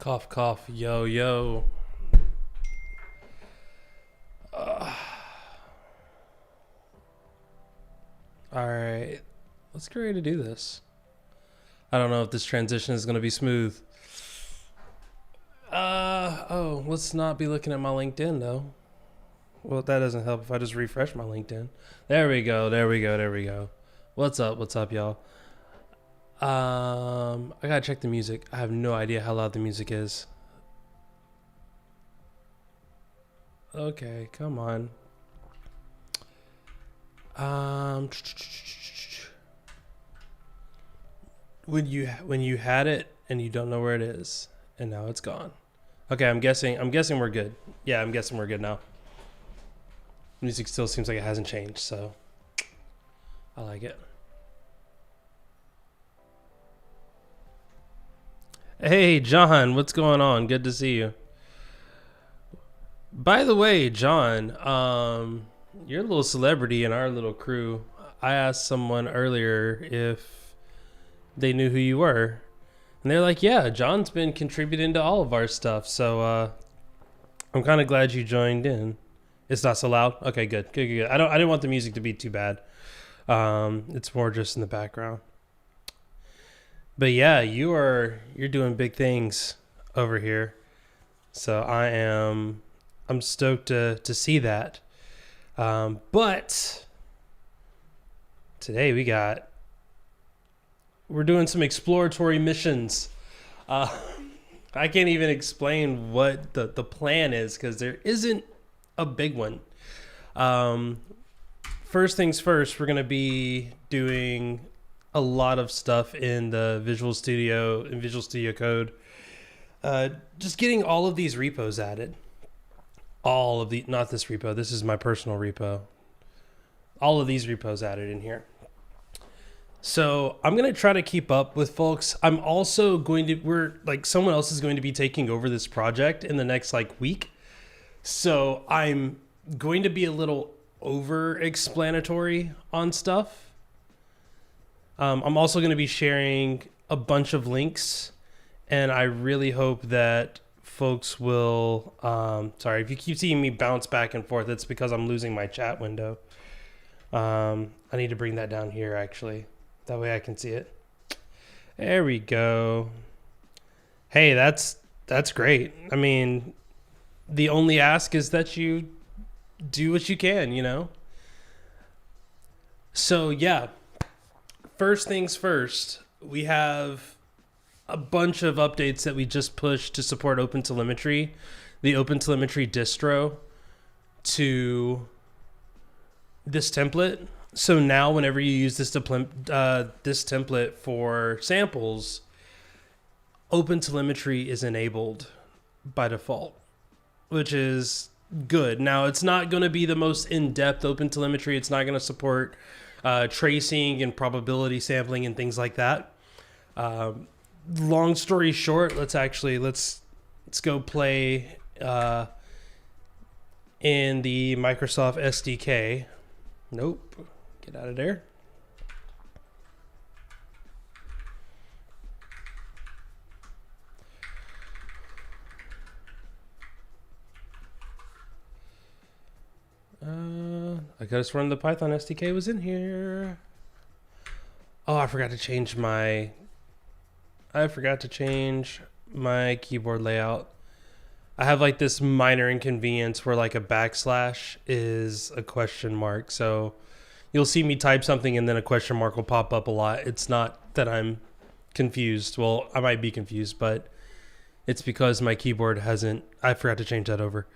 Cough, cough, yo, yo. All right, let's get ready to do this. I don't know if this transition is going to be smooth. Let's not be looking at my LinkedIn though. Well, that doesn't help if I just refresh my LinkedIn. There we go. What's up, y'all? I gotta check the music. I have no idea how loud the music is. Okay, come on. When you had it and you don't know where it is, and now it's gone. Okay, I'm guessing we're good. Yeah, I'm guessing we're good now. Music still seems like it hasn't changed, so I like it. Hey, John, what's going on? Good to see you. By the way, John, you're a little celebrity in our little crew. I asked someone earlier if they knew who you were, and they're like, "Yeah, John's been contributing to all of our stuff." So I'm kind of glad you joined in. It's not so loud. Okay, good. I didn't want the music to be too bad. It's more just in the background. But yeah, you're doing big things over here. So I'm stoked to see that. But today we're doing some exploratory missions. I can't even explain what the plan is because there isn't a big one. First things first, we're going to be doing a lot of stuff in the Visual Studio Code. Just getting all of these repos added. Not this repo, this is my personal repo. All of these repos added in here. So I'm going to try to keep up with folks. I'm also someone else is going to be taking over this project in the next week. So I'm going to be a little over explanatory on stuff. I'm also going to be sharing a bunch of links, and I really hope that folks will, sorry, if you keep seeing me bounce back and forth, it's because I'm losing my chat window. I need to bring that down here, actually. That way I can see it. There we go. Hey, that's great. I mean, the only ask is that you do what you can, you know? So, yeah. First things first, we have a bunch of updates that we just pushed to support OpenTelemetry, the OpenTelemetry distro, to this template. So now whenever you use this template for samples, OpenTelemetry is enabled by default, which is good. Now, it's not going to be the most in-depth OpenTelemetry. It's not going to support tracing and probability sampling and things like that. Long story short, let's go play in the Microsoft SDK. Nope, get out of there. I could have sworn the Python SDK was in here. Oh, I forgot to change my keyboard layout. I have this minor inconvenience where a backslash is a question mark. So you'll see me type something and then a question mark will pop up a lot. It's not that I'm confused. Well, I might be confused, but it's because my keyboard I forgot to change that over.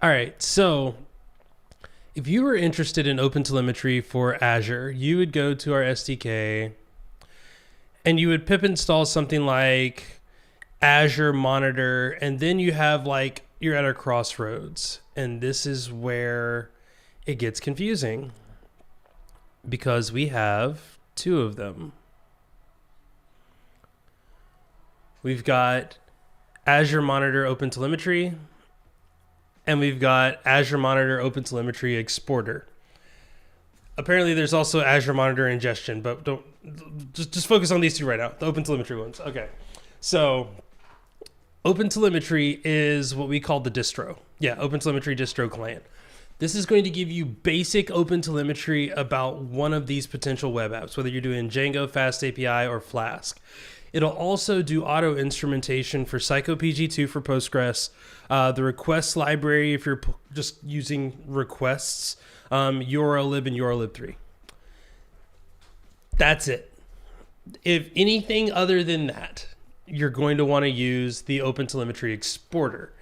All right, so if you were interested in OpenTelemetry for Azure, you would go to our SDK and you would pip install something like Azure Monitor, and then you have you're at a crossroads, and this is where it gets confusing because we have two of them. We've got Azure Monitor OpenTelemetry, and we've got Azure Monitor OpenTelemetry Exporter. Apparently, there's also Azure Monitor Ingestion, but don't just focus on these two right now, the OpenTelemetry ones. Okay, so OpenTelemetry is what we call the distro. Yeah, OpenTelemetry distro client. This is going to give you basic OpenTelemetry about one of these potential web apps, whether you're doing Django, Fast API, or Flask. It'll also do auto instrumentation for PsychoPG2 for Postgres, the requests library if you're just using requests, URLlib and URLlib3. That's it. If anything other than that, you're going to want to use the OpenTelemetry exporter.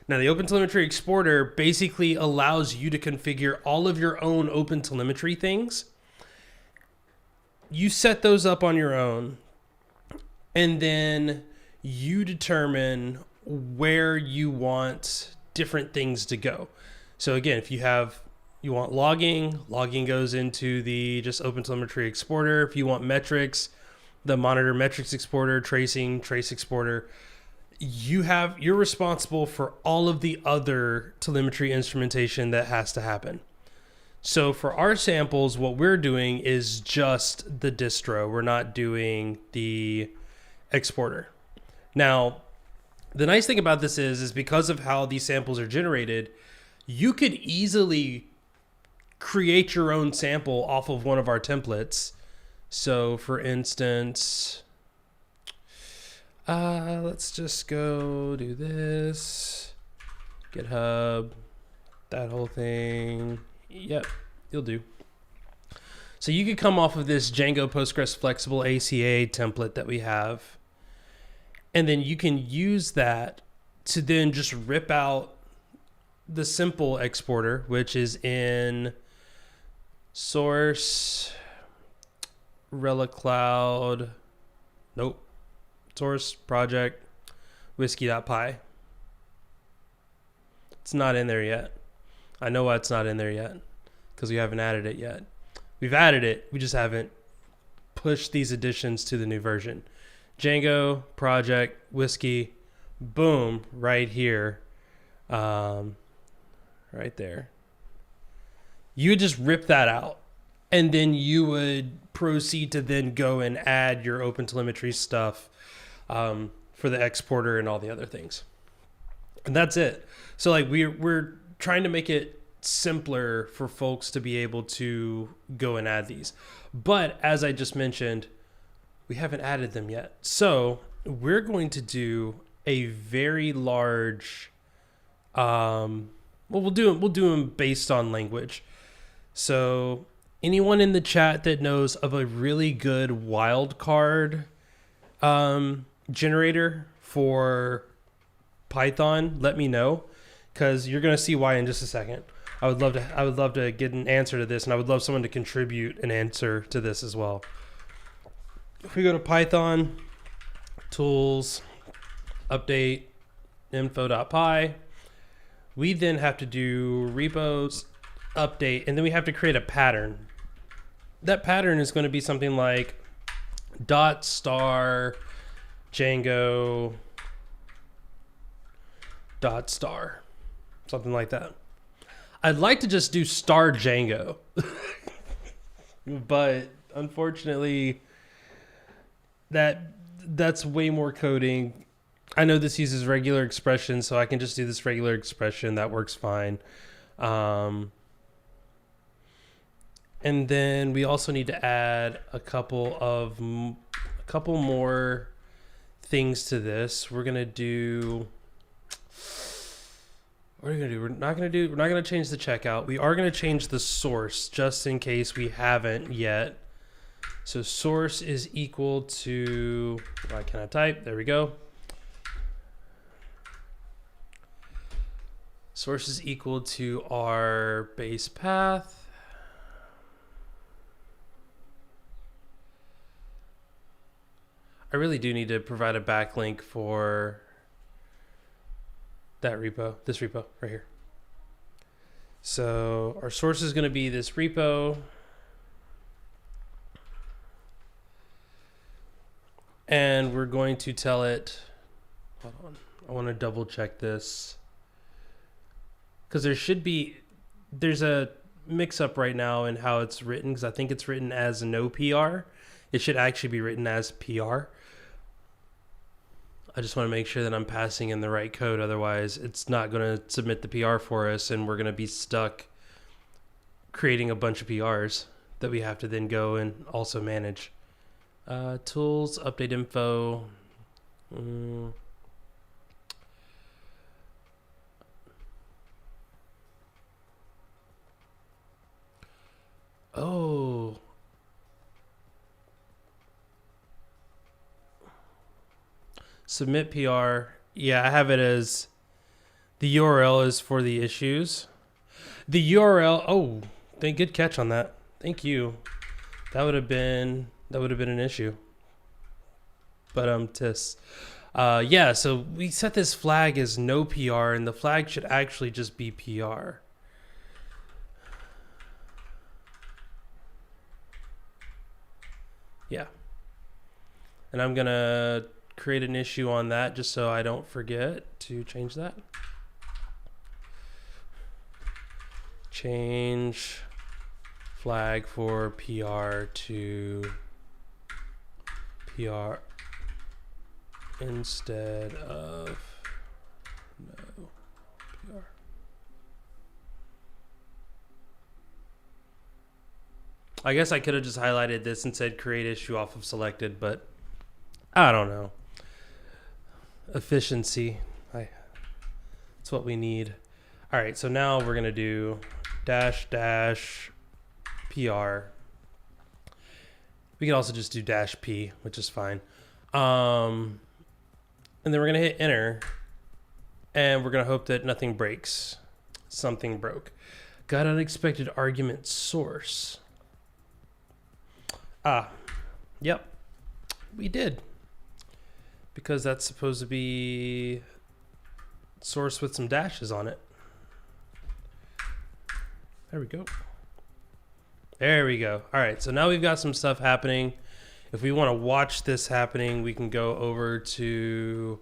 Now, the OpenTelemetry exporter basically allows you to configure all of your own OpenTelemetry things. You set those up on your own, and then you determine where you want different things to go. So again, if you want logging goes into the just OpenTelemetry exporter. If you want metrics, the monitor metrics exporter, tracing, trace exporter. You're responsible for all of the other telemetry instrumentation that has to happen. So for our samples, what we're doing is just the distro. We're not doing the exporter. Now, the nice thing about this is because of how these samples are generated, you could easily create your own sample off of one of our templates. So for instance, let's just go do this. GitHub, that whole thing. Yep, you'll do. So you could come off of this Django Postgres Flexible ACA template that we have, and then you can use that to then just rip out the simple exporter, which is in source, Relic Cloud, source project, whiskey.py. It's not in there yet. I know why it's not in there yet, because we haven't added it yet. We've added it, we just haven't pushed these additions to the new version. Django, project, whiskey, boom, right here, right there. You would just rip that out, and then you would proceed to then go and add your OpenTelemetry stuff for the exporter and all the other things. And that's it. So like we're trying to make it simpler for folks to be able to go and add these. But as I just mentioned, we haven't added them yet. So we're going to do a very large, we'll do them based on language. So anyone in the chat that knows of a really good wildcard generator for Python, let me know, because you're going to see why in just a second. I would love to get an answer to this, and I would love someone to contribute an answer to this as well. If we go to Python, tools, update, info.py, we then have to do repos, update, and then we have to create a pattern. That pattern is going to be something like .star Django .star, something like that. I'd like to just do star Django, but unfortunately that's way more coding. I know this uses regular expression, so I can just do this regular expression. That works fine. And then we also need to add a couple more things to this. We're not gonna change the checkout. We are gonna change the source just in case we haven't yet. So source is equal to, why can't I type? There we go. Source is equal to our base path. I really do need to provide a backlink for that repo, this repo right here. So our source is going to be this repo. And we're going to tell it, hold on, I want to double check this. Because there's a mix up right now in how it's written, because I think it's written as no PR. It should actually be written as PR. I just want to make sure that I'm passing in the right code. Otherwise, it's not going to submit the PR for us, and we're going to be stuck creating a bunch of PRs that we have to then go and also manage. Tools, update info. Oh. Submit PR. Yeah, I have it as the URL is for the issues. The URL. Oh, good catch on that. Thank you. That would have been an issue. But yeah. So we set this flag as no PR, and the flag should actually just be PR. Yeah. And I'm gonna create an issue on that just so I don't forget to change that. Change flag for PR to PR instead of no PR. I guess I could have just highlighted this and said create issue off of selected, but I don't know. Efficiency. That's what we need. All right, so now we're going to do dash PR. We could also just do dash P, which is fine. And then we're going to hit enter. And we're going to hope that nothing breaks. Something broke. Got unexpected argument source. Yep. We did. Because that's supposed to be source with some dashes on it. There we go. There we go. All right, so now we've got some stuff happening. If we want to watch this happening, we can go over to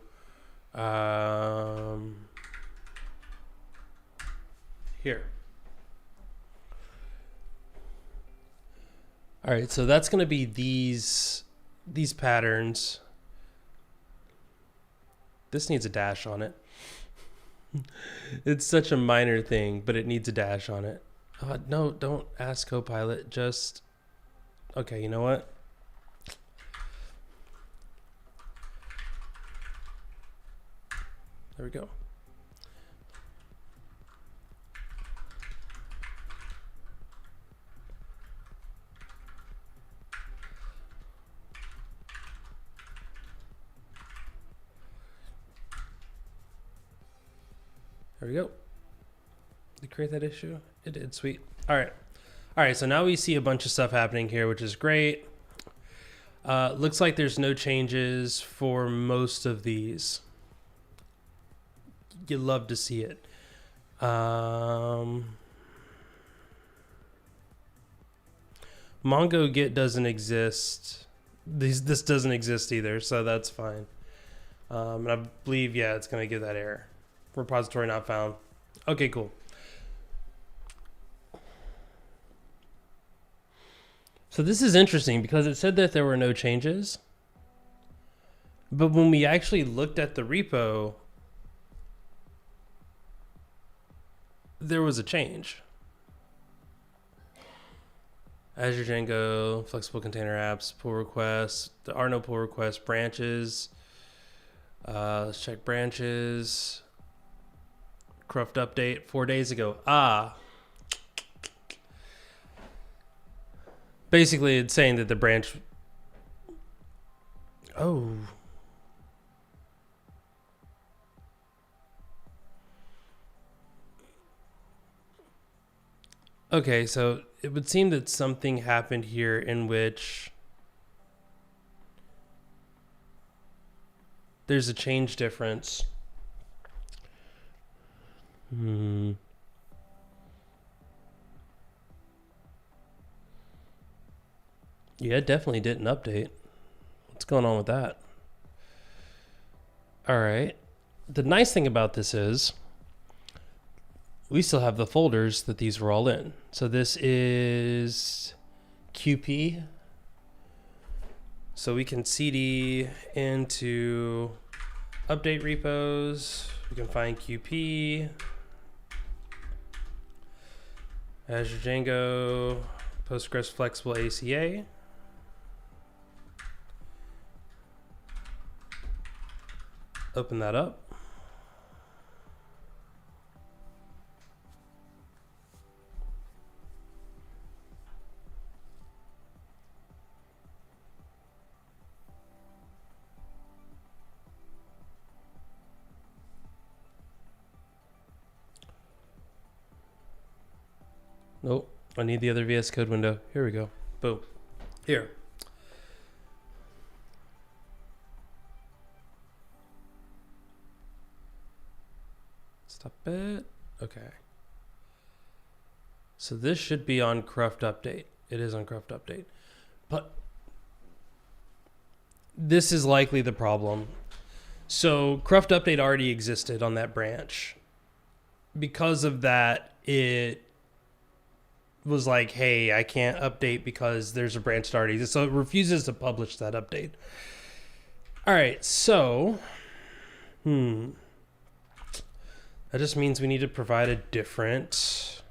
here. All right, so that's going to be these patterns. This needs a dash on it. It's such a minor thing, but it needs a dash on it. No, don't ask Copilot. Just, okay, you know what? There we go. There we go. Did it create that issue? It did. Sweet. All right. All right. So now we see a bunch of stuff happening here, which is great. Looks like there's no changes for most of these. You love to see it. Mongo Git doesn't exist. This doesn't exist either, so that's fine. And I believe, yeah, it's going to give that error. Repository not found. Okay, cool. So this is interesting because it said that there were no changes. But when we actually looked at the repo, there was a change. Azure Django, flexible container apps, pull requests. There are no pull requests. Branches. Let's check branches. Cruft update 4 days ago. Basically, it's saying that the branch. Oh. Okay, so it would seem that something happened here in which there's a change difference. Yeah, it definitely didn't update. What's going on with that? All right. The nice thing about this is we still have the folders that these were all in. So this is QP. So we can CD into update repos. We can find QP, Azure Django, Postgres Flexible ACA. Open that up. Nope, I need the other VS Code window. Here we go. Boom. Here. Stop it. Okay. So this should be on Cruft Update. It is on Cruft Update. But this is likely the problem. So Cruft Update already existed on that branch. Because of that, it was like, hey, I can't update because there's a branch that already exists. So it refuses to publish that update. All right, so that just means we need to provide a different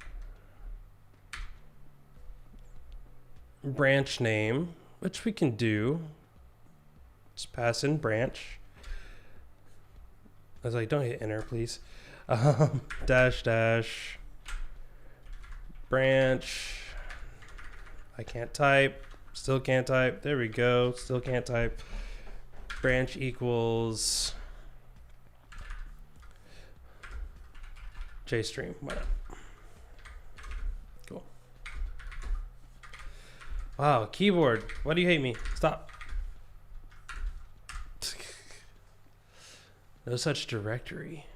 branch name, which we can do. Just pass in branch. I was like, don't hit enter, please. Dash dash branch. I can't type. Still can't type. There we go. Still can't type. Branch equals JStream. Why not? Cool. Wow, keyboard. Why do you hate me? Stop. No such directory.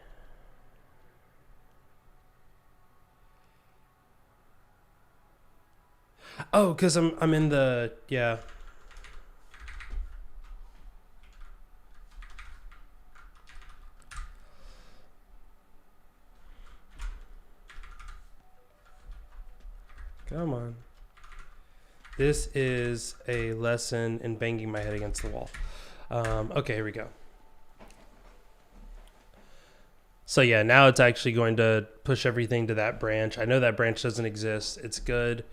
Oh, because I'm in the, yeah. Come on. This is a lesson in banging my head against the wall. Okay, here we go. So yeah, now it's actually going to push everything to that branch. I know that branch doesn't exist. It's good.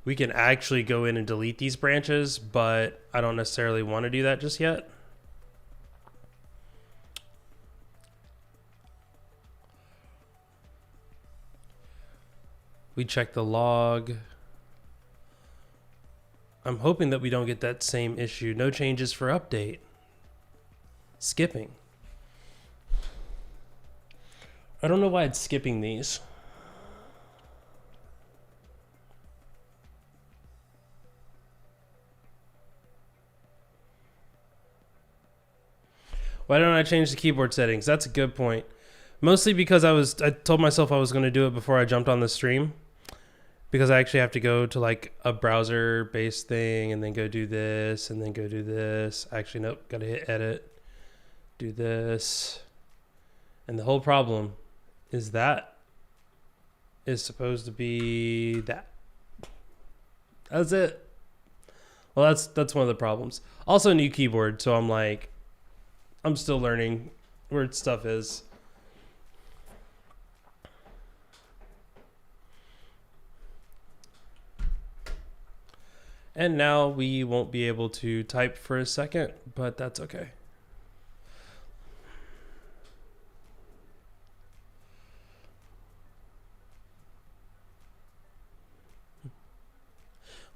We can actually go in and delete these branches, but I don't necessarily want to do that just yet. We check the log. I'm hoping that we don't get that same issue. No changes for update. Skipping. I don't know why it's skipping these. Why don't I change the keyboard settings? That's a good point. Mostly because I told myself I was going to do it before I jumped on the stream. Because I actually have to go to like a browser based thing and then go do this and then go do this. Actually, nope, got to hit edit. Do this. And the whole problem is that is supposed to be that. That's it. Well, that's one of the problems. Also, new keyboard, so I'm like, I'm still learning where stuff is. And now we won't be able to type for a second, but that's okay.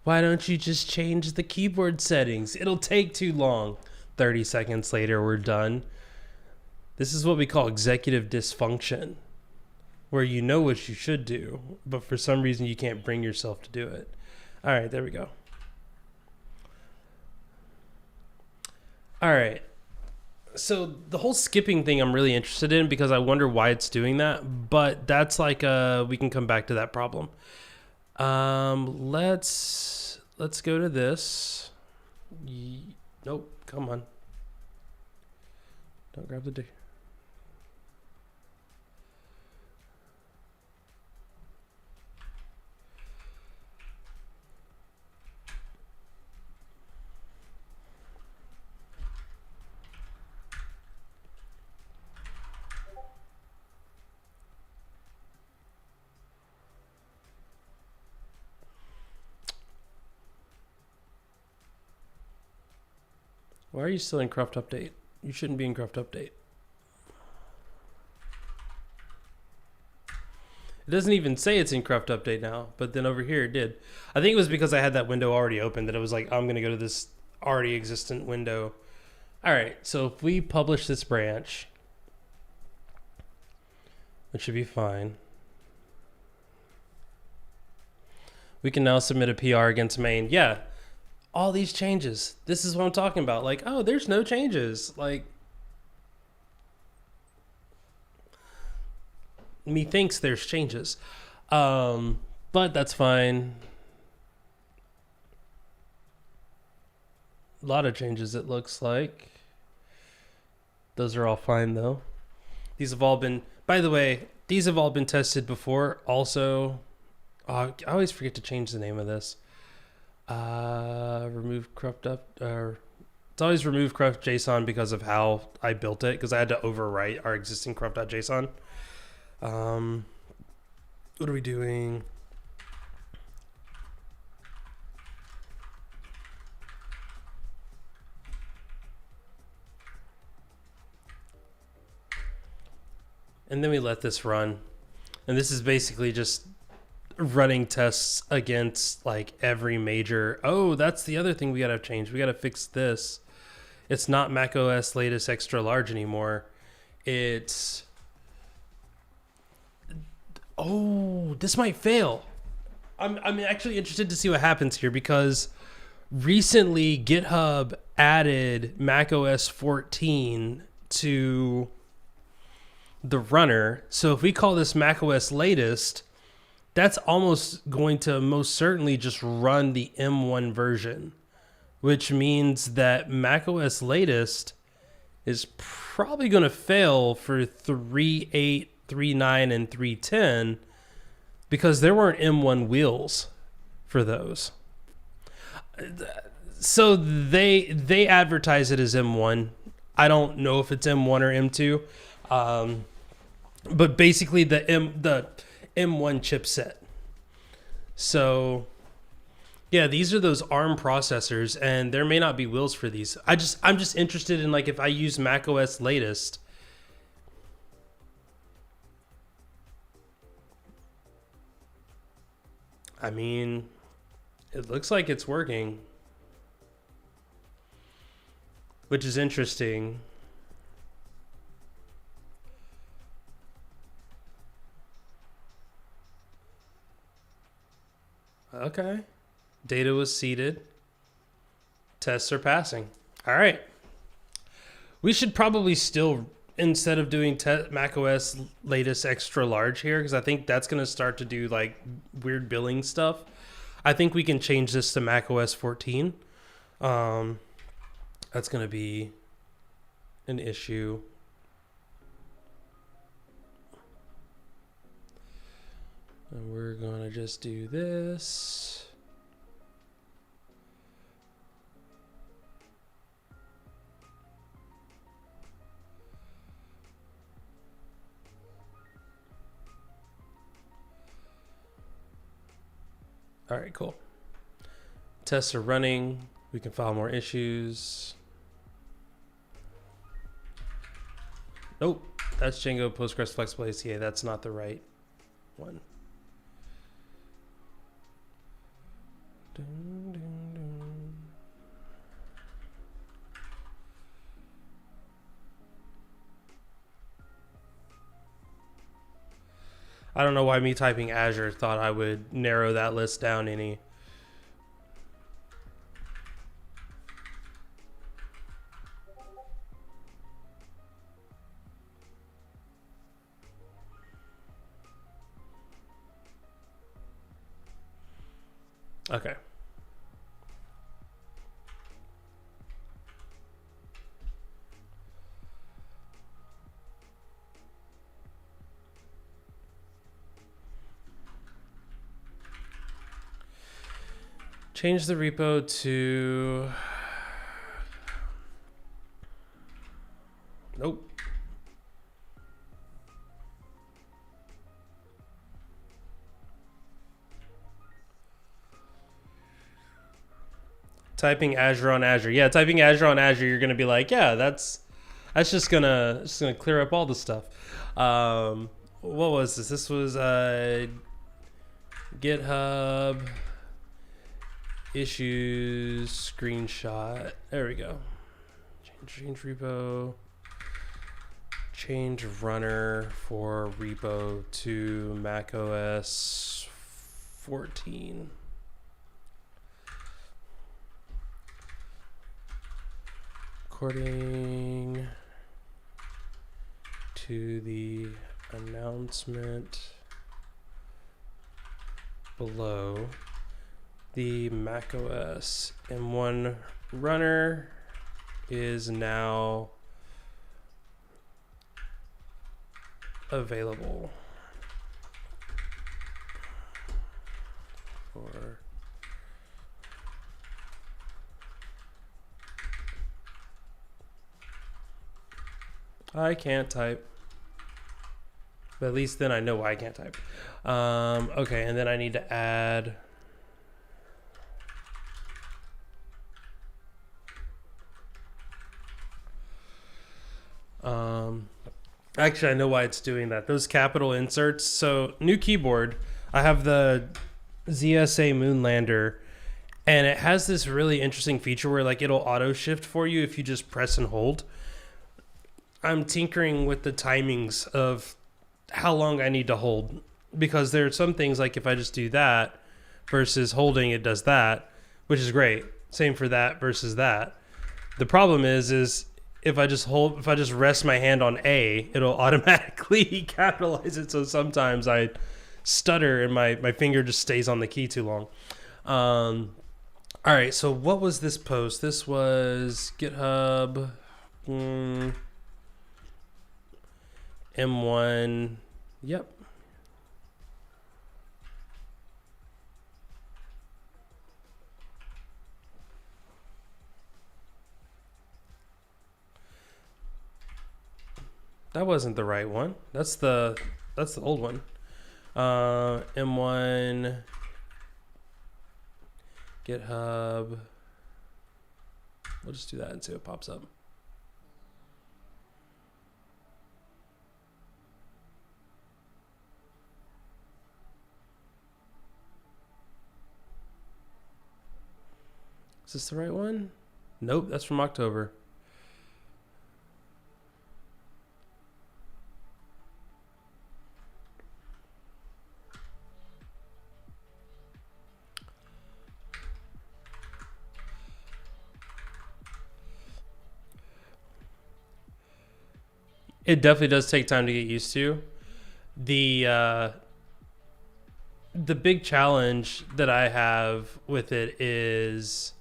Why don't you just change the keyboard settings? It'll take too long. 30 seconds later, we're done. This is what we call executive dysfunction, where you know what you should do, but for some reason you can't bring yourself to do it. All right, there we go. All right. So the whole skipping thing I'm really interested in because I wonder why it's doing that, but that's like we can come back to that problem. Let's go to this. Nope, come on. Don't grab the dick. Why are you still in cruft update? You shouldn't be in cruft update. It doesn't even say it's in cruft update now, but then over here it did. I think it was because I had that window already open that it was like, I'm going to go to this already existent window. All right, so if we publish this branch, it should be fine. We can now submit a PR against main. Yeah, all these changes. This is what I'm talking about. Like, oh, there's no changes. Like, methinks there's changes. But that's fine. A lot of changes, it looks like. Those are all fine, though. These have all been, by the way, these have all been tested before. Also, I always forget to change the name of this. Remove cruft up. It's always remove cruft JSON because of how I built it, because I had to overwrite our existing cruft.json. What are we doing? And then we let this run. And this is basically just running tests against like every major. Oh, that's the other thing we got to change. We got to fix this. It's not macOS latest extra large anymore. It's... Oh, this might fail. I'm actually interested to see what happens here, because recently GitHub added macOS 14 to the runner. So if we call this macOS latest, that's almost going to most certainly just run the M1 version, which means that macOS latest is probably going to fail for 3.8, 3.9, and 3.10 because there weren't M1 wheels for those. So they advertise it as M1. I don't know if it's M1 or M2. But basically the M1 chipset. So yeah, these are those ARM processors, and there may not be wheels for these. I'm just interested in, like, if I use macOS latest. I mean, it looks like it's working, which is interesting. Okay. Data was seeded. Tests are passing. All right. We should probably still, instead of doing macOS latest extra large here, because I think that's going to start to do like weird billing stuff. I think we can change this to macOS 14. That's going to be an issue. And we're going to just do this. All right, cool. Tests are running. We can file more issues. Nope, that's Django Postgres Flexible ACA. That's not the right one. Dun, dun, dun. I don't know why me typing Azure thought I would narrow that list down any. Okay. Change the repo to... Nope. Typing Azure on Azure. Yeah, typing Azure on Azure, you're gonna be like, yeah, that's just gonna clear up all the stuff. What was this? This was GitHub issues screenshot. There we go. Change repo. Change runner for repo to macOS 14. According to the announcement below, the macOS M1 runner is now available for I can't type, but at least then I know why I can't type. Okay, and then I need to add actually I know why it's doing that. Those capital inserts. So new keyboard, I have the ZSA Moonlander, and it has this really interesting feature where like it'll auto shift for you if you just press and hold. I'm tinkering with the timings of how long I need to hold, because there are some things like if I just do that versus holding, it does that, which is great. Same for that versus that. The problem is if I just rest my hand on A, it'll automatically capitalize it. So sometimes I stutter and my finger just stays on the key too long. All right. So what was this post? This was GitHub. M1. Yep. That wasn't the right one. That's the old one. M1 GitHub. We'll just do that and see what pops up. Is this the right one? Nope, that's from October. It definitely does take time to get used to. The big challenge that I have with it is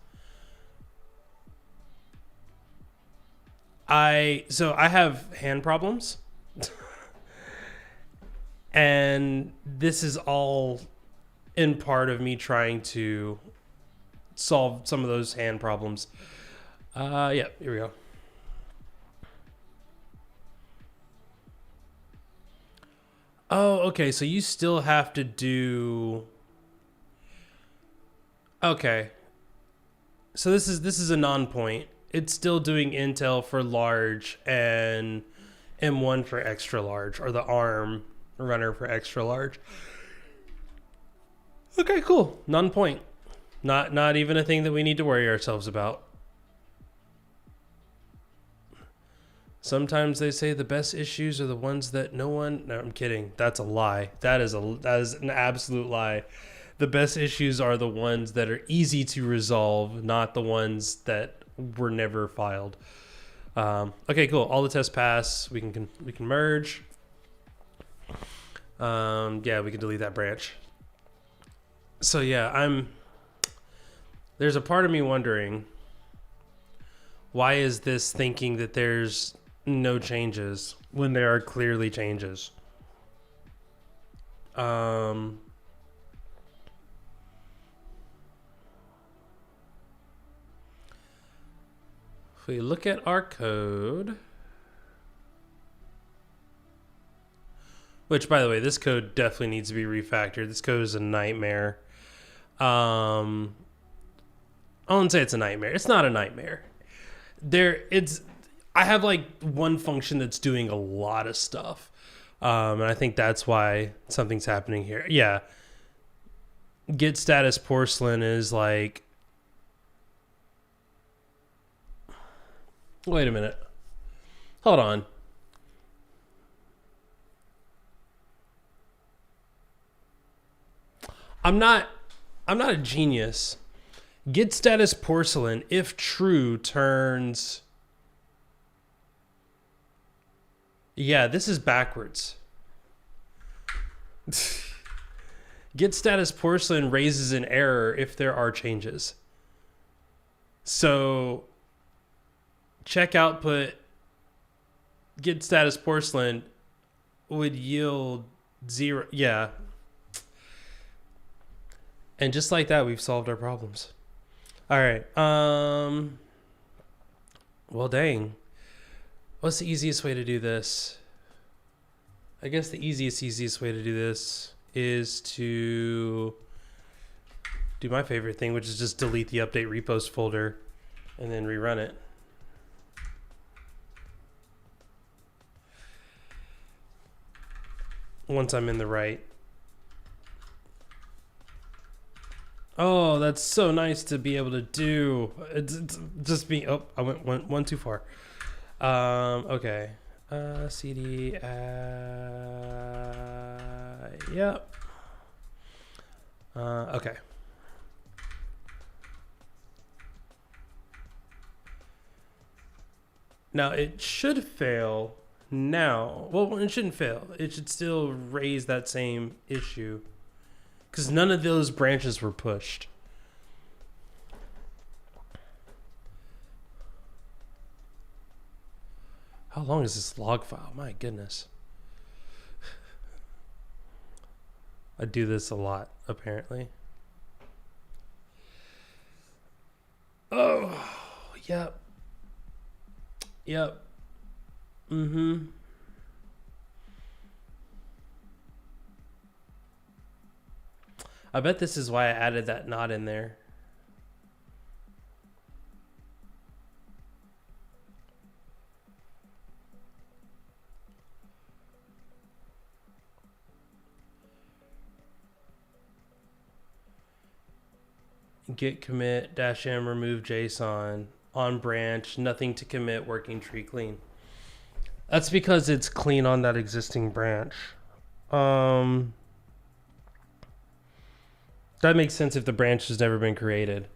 I have hand problems. And this is all in part of me trying to solve some of those hand problems. Yeah, here we go. Oh, okay. So you still have to do. Okay. So this is a non-point. It's still doing Intel for large and M1 for extra large, or the ARM runner for extra large. Okay, cool. Non-point. Not even a thing that we need to worry ourselves about. Sometimes they say the best issues are the ones that no, I'm kidding. That's a lie. That is an absolute lie. The best issues are the ones that are easy to resolve, not the ones that were never filed. Okay, cool. All the tests pass. We can merge. Yeah, we can delete that branch. So yeah, there's a part of me wondering, why is this thinking that there's no changes when there are clearly changes? If we look at our code, which, by the way, this code definitely needs to be refactored. This code is a nightmare. I won't say it's a nightmare. It's not a nightmare. I have like one function that's doing a lot of stuff. And I think that's why something's happening here. Yeah. Get status porcelain is like, wait a minute. Hold on. I'm not a genius. Get status porcelain, if true, turns. Yeah, this is backwards. Get status porcelain raises an error if there are changes. So check output get status porcelain would yield 0. Yeah. And just like that, we've solved our problems. All right. Well, dang. What's the easiest way to do this? I guess the easiest way to do this is to do my favorite thing, which is just delete the update repos folder and then rerun it. Once I'm in the right. Oh, that's so nice to be able to do. It's just be. Oh, I went one too far. Okay. CD. Yep. Okay. Now it should fail now. Well, it shouldn't fail. It should still raise that same issue. Because none of those branches were pushed. How long is this log file? My goodness. I do this a lot, apparently. Oh, yep. Yep. Mm-hmm. I bet this is why I added that knot in there. Git commit -m remove JSON on branch, nothing to commit, working tree clean. That's because it's clean on that existing branch. That makes sense if the branch has never been created.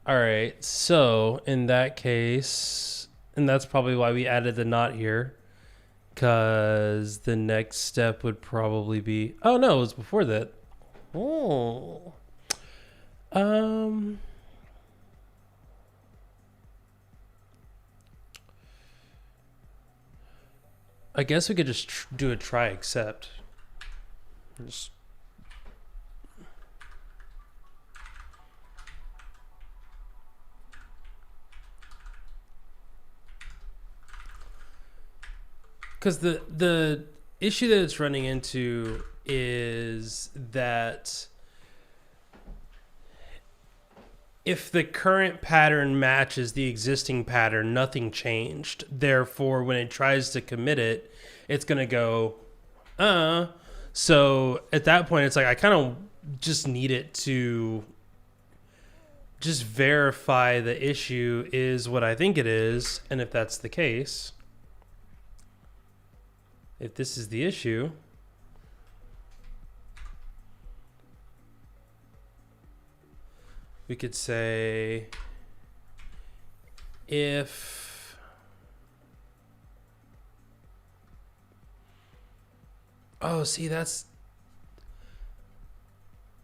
All right, so in that case, and that's probably why we added the knot here, because the next step would probably be, oh no, it was before that. Oh. I guess we could just do a try except. Just because the issue that it's running into is that if the current pattern matches the existing pattern, nothing changed. Therefore, when it tries to commit it, it's going to go, So at that point, it's like, I kind of just need it to just verify the issue is what I think it is. And if that's the case, if this is the issue, we could say if see,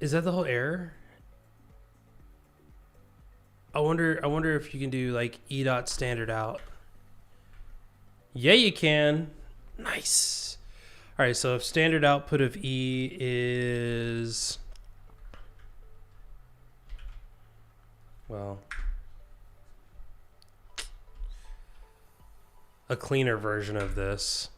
is that the whole error? I wonder if you can do like e.standard out. Yeah, you can. Nice. All right, so if standard output of E is, well, a cleaner version of this.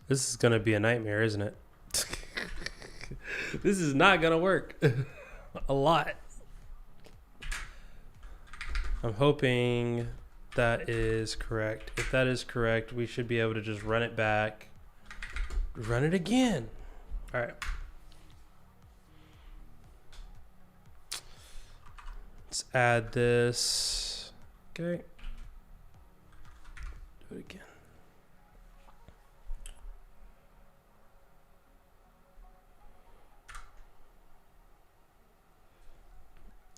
This is gonna be a nightmare, isn't it? This is not gonna work. A lot. I'm hoping that is correct. If that is correct, we should be able to just run it back. Run it again. All right. Let's add this. Okay. Do it again.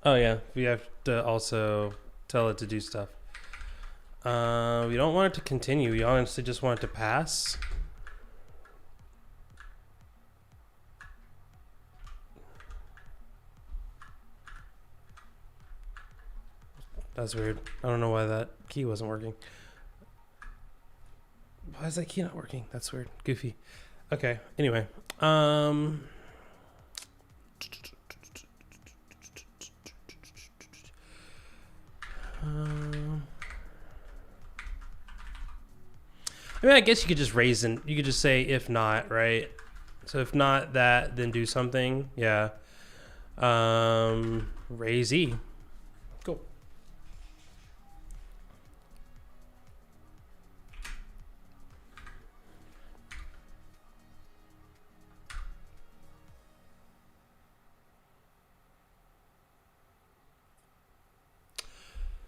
Oh yeah, we have to also tell it to do stuff. We don't want it to continue. We honestly just want it to pass. That's weird. I don't know why that key wasn't working. Why is that key not working? That's weird. Goofy. Okay. Anyway. I mean, I guess you could just raise and you could just say if not, right? So if not that, then do something. Yeah. Raise E. Cool.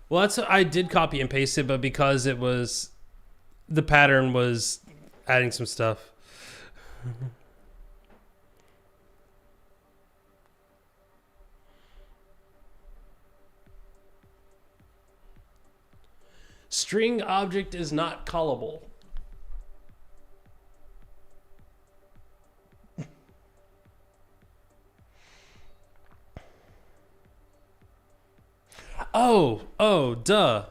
Well, I did copy and paste it, but because it was, the pattern was adding some stuff. String object is not callable. Duh.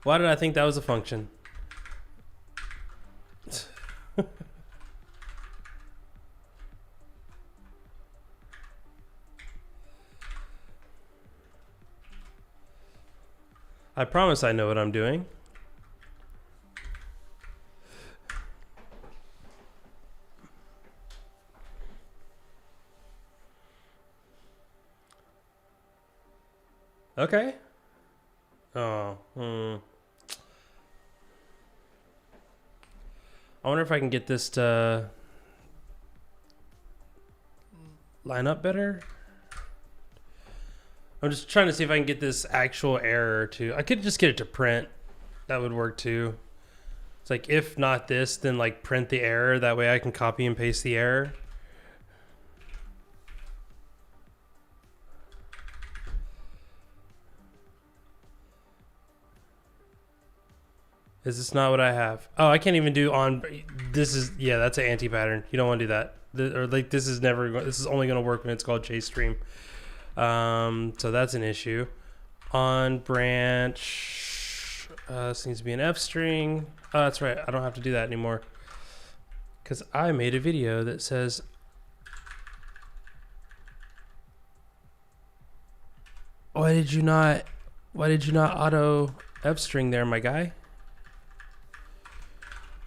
Why did I think that was a function? I promise I know what I'm doing. Okay. Oh. I wonder if I can get this to line up better. I'm just trying to see if I can get this actual error to... I could just get it to print. That would work too. It's like, if not this, then like print the error. That way I can copy and paste the error. Is this not what I have? Oh, I can't even do on... This is... Yeah, that's an anti-pattern. You don't want to do that. Or like, this is never... This is only going to work when it's called JStream. So that's an issue. On branch... this needs to be an F string. Oh, that's right. I don't have to do that anymore. Because I made a video that says... Why did you not auto F string there, my guy?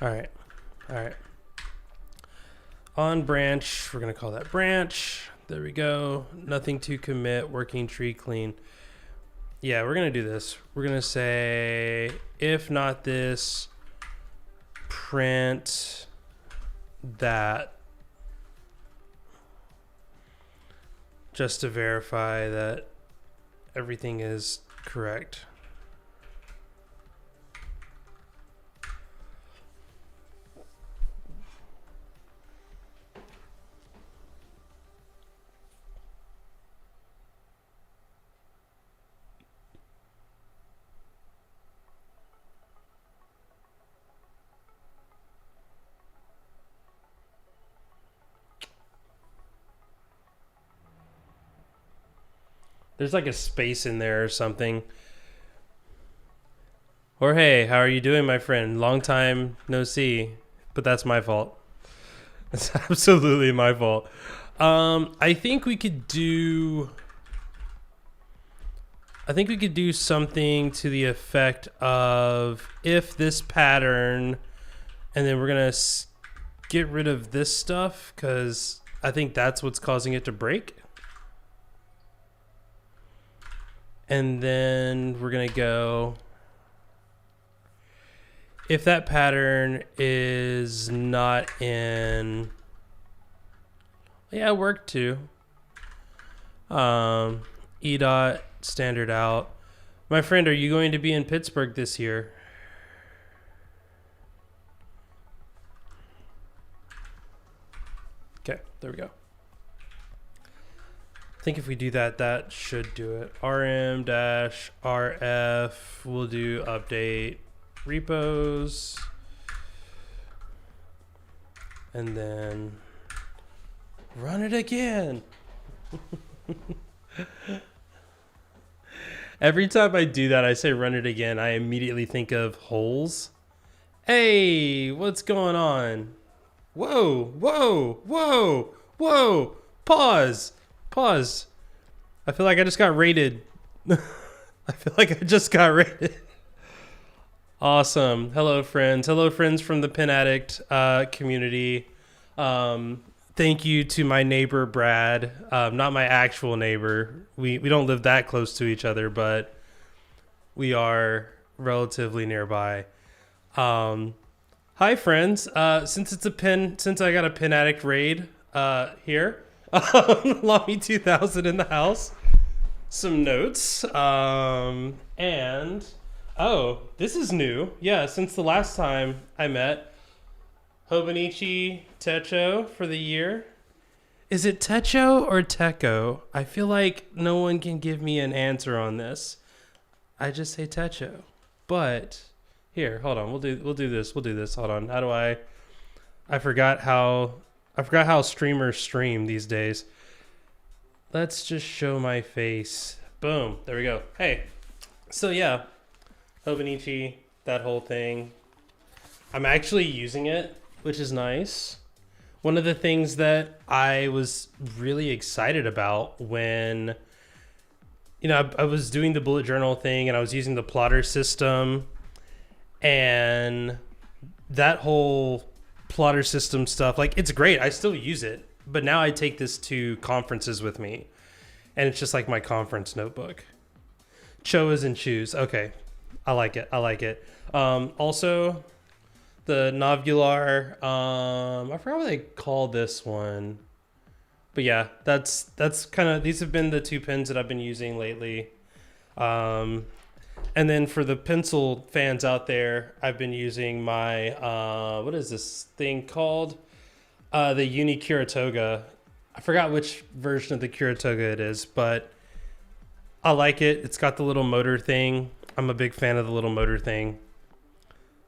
All right. On branch, we're going to call that branch. There we go. Nothing to commit, working tree clean. Yeah, we're going to do this. We're going to say, if not this, print that. Just to verify that everything is correct. There's like a space in there or something. Or hey, how are you doing, my friend? Long time no see. But that's my fault. It's absolutely my fault. I think we could do something to the effect of, if this pattern And then we're going to get rid of this stuff because I think that's what's causing it to break. And then we're going to go, if that pattern is not in, yeah, it worked too. E dot standard out. My friend, are you going to be in Pittsburgh this year? Okay, there we go. I think if we do that, that should do it. rm-rf, we'll do update repos. And then run it again. Every time I do that, I say run it again, I immediately think of holes. Hey, what's going on? Whoa, whoa, whoa, whoa. Pause. Pause. I feel like I just got raided. Awesome. Hello, friends. Hello, friends from the Pen Addict community. Thank you to my neighbor, Brad. Not my actual neighbor. We don't live that close to each other, but we are relatively nearby. Hi, friends. Since I got a Pen Addict raid here, Lami 2000 in the house. Some notes. And, oh, this is new. Yeah, since the last time I met, Hobonichi Techo for the year. Is it Techo or Techo? I feel like no one can give me an answer on this. I just say Techo. But here, hold on. We'll do this. Hold on. How do I forgot how streamers stream these days. Let's just show my face. Boom. There we go. Hey. So yeah, Hobonichi, that whole thing. I'm actually using it, which is nice. One of the things that I was really excited about when, I was doing the bullet journal thing and I was using the plotter system, and that whole plotter system stuff, like, it's great. I still use it, but now I take this to conferences with me and it's just like my conference notebook. Choas and chews. Okay. I like it. Also, the novular, I forgot what they call this one, but yeah, that's kind of, these have been the two pens that I've been using lately. And then for the pencil fans out there, I've been using my, what is this thing called? The Uni Kuratoga. I forgot which version of the Kuratoga it is, but I like it. It's got the little motor thing. I'm a big fan of the little motor thing.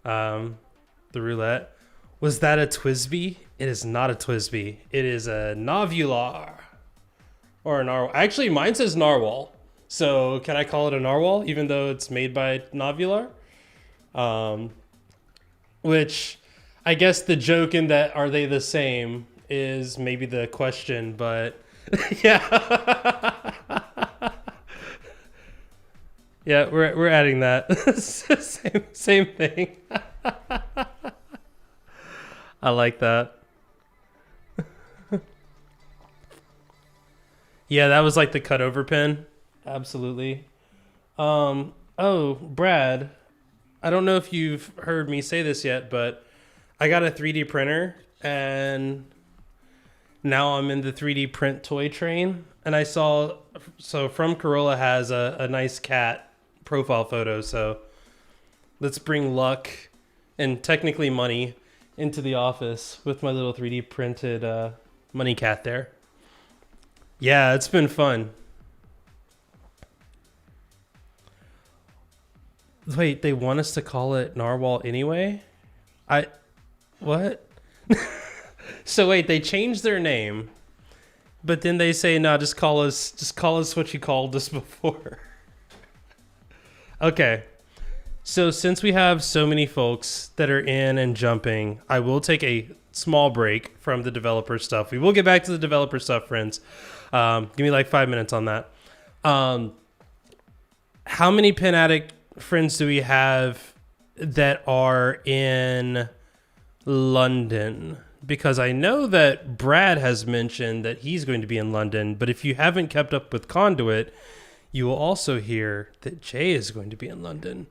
The roulette. Was that a Twisby? It is not a Twisby. It is a Novular. Or a Narwhal. Actually, mine says Narwhal. So can I call it a Narwhal even though it's made by Novular? Which I guess the joke in that are they the same is maybe the question, but yeah. Yeah, we're adding that. same thing. I like that. Yeah, that was like the cutover pen. Absolutely. Oh, Brad, I don't know if you've heard me say this yet, but I got a 3D printer and now I'm in the 3D print toy train. And I saw, so From Corolla has a nice cat profile photo. So let's bring luck and technically money into the office with my little 3D printed money cat there. Yeah, it's been fun. Wait, they want us to call it Narwhal anyway? What? So wait, they changed their name, but then they say, no, just call us what you called us before. Okay. So since we have so many folks that are in and jumping, I will take a small break from the developer stuff. We will get back to the developer stuff, friends. Give me like 5 minutes on that. How many Pen Addict friends do we have that are in London, because I know that Brad has mentioned that he's going to be in London, but if you haven't kept up with Conduit, you will also hear that Jay is going to be in London.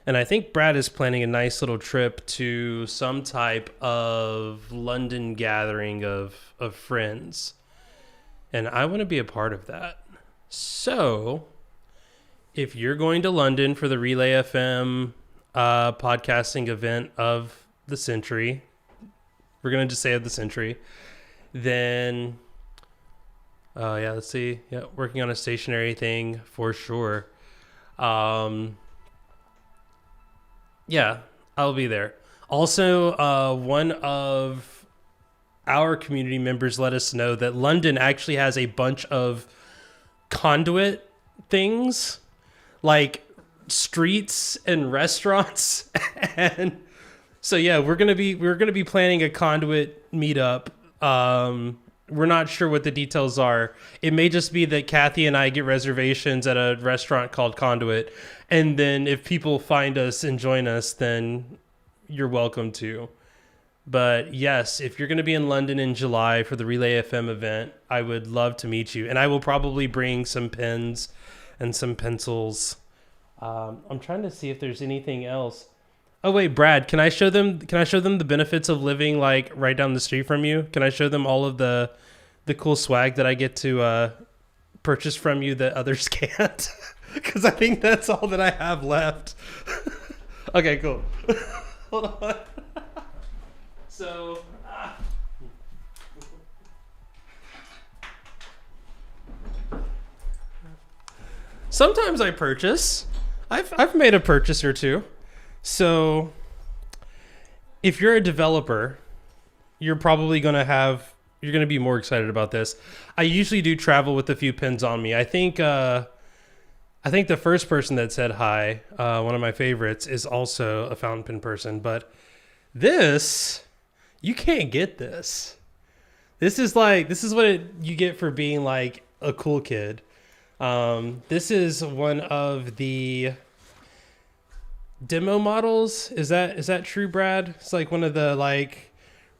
And I think Brad is planning a nice little trip to some type of London gathering of friends. And I want to be a part of that. So, if you're going to London for the Relay FM podcasting event of the century, we're going to just say of the century, then, let's see. Yeah, working on a stationary thing for sure. Yeah, I'll be there. Also, one of our community members let us know that London actually has a bunch of conduit things, like streets and restaurants. And so yeah, we're gonna be planning a conduit meetup. We're not sure what the details are. It may just be that Kathy and I get reservations at a restaurant called Conduit, and then if people find us and join us, then you're welcome to. But yes, if you're going to be in London in July for the Relay FM event, I would love to meet you. And I will probably bring some pens and some pencils. I'm trying to see if there's anything else. Oh wait, Brad, can I show them the benefits of living like right down the street from you? Can I show them all of the cool swag that I get to purchase from you that others can't? Because I think that's all that I have left. Okay, cool. Hold on. So, sometimes I purchase. I've made a purchase or two. So, if you're a developer, you're probably going to be more excited about this. I usually do travel with a few pens on me. I think the first person that said hi, one of my favorites, is also a fountain pen person. But this, you can't get this. This is what you get for being like a cool kid. This is one of the demo models. Is that true, Brad? It's like one of the like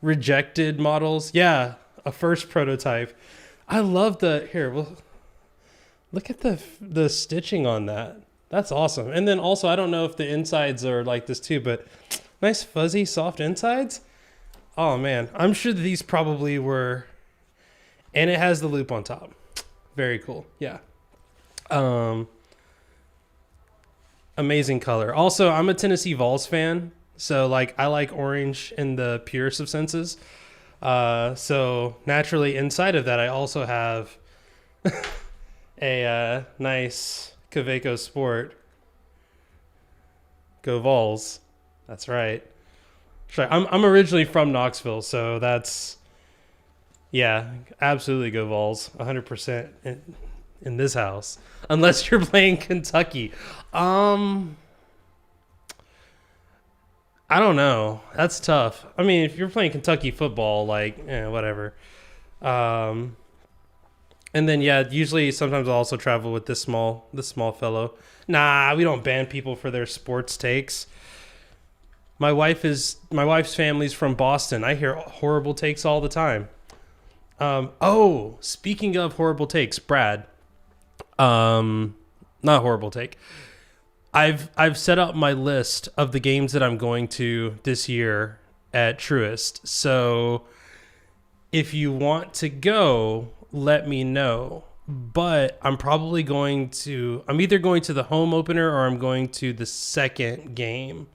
rejected models. Yeah, a first prototype. I love look at the stitching on that. That's awesome. And then also, I don't know if the insides are like this too, but nice fuzzy soft insides. Oh man, I'm sure that these probably were, and it has the loop on top. Very cool. Yeah. Amazing color. Also, I'm a Tennessee Vols fan, so like I like orange in the purest of senses. So naturally, inside of that, I also have a nice Kaweco Sport. Go Vols. That's right. Sure. I'm originally from Knoxville, so that's, yeah, absolutely go Vols. 100% in this house, unless you're playing Kentucky. I don't know. That's tough. I mean, if you're playing Kentucky football, like, whatever. And then, yeah, usually sometimes I'll also travel with this small fellow. Nah, we don't ban people for their sports takes. My wife's family's from Boston. I hear horrible takes all the time. Speaking of horrible takes, Brad. Not horrible take. I've set up my list of the games that I'm going to this year at Truist. So if you want to go, let me know. But I'm either going to the home opener or I'm going to the second game.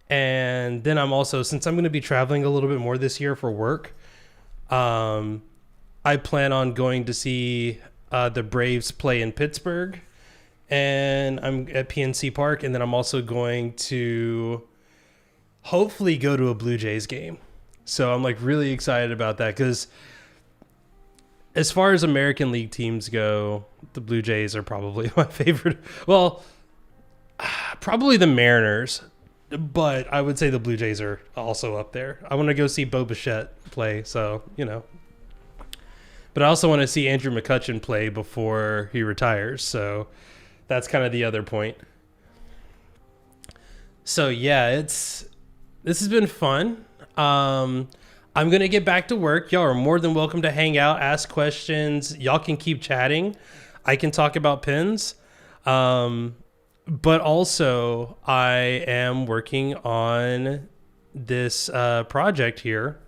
And then I'm also, since I'm going to be traveling a little bit more this year for work, I plan on going to see the Braves play in Pittsburgh, and I'm at PNC Park, and then I'm also going to hopefully go to a Blue Jays game. So I'm like really excited about that because as far as American League teams go, the Blue Jays are probably my favorite. Well, probably the Mariners, but I would say the Blue Jays are also up there. I want to go see Bo Bichette play, so, But I also want to see Andrew McCutchen play before he retires, so that's kind of the other point. So yeah, this has been fun. I'm going to get back to work. Y'all are more than welcome to hang out, ask questions. Y'all can keep chatting. I can talk about pins. But also, I am working on this project here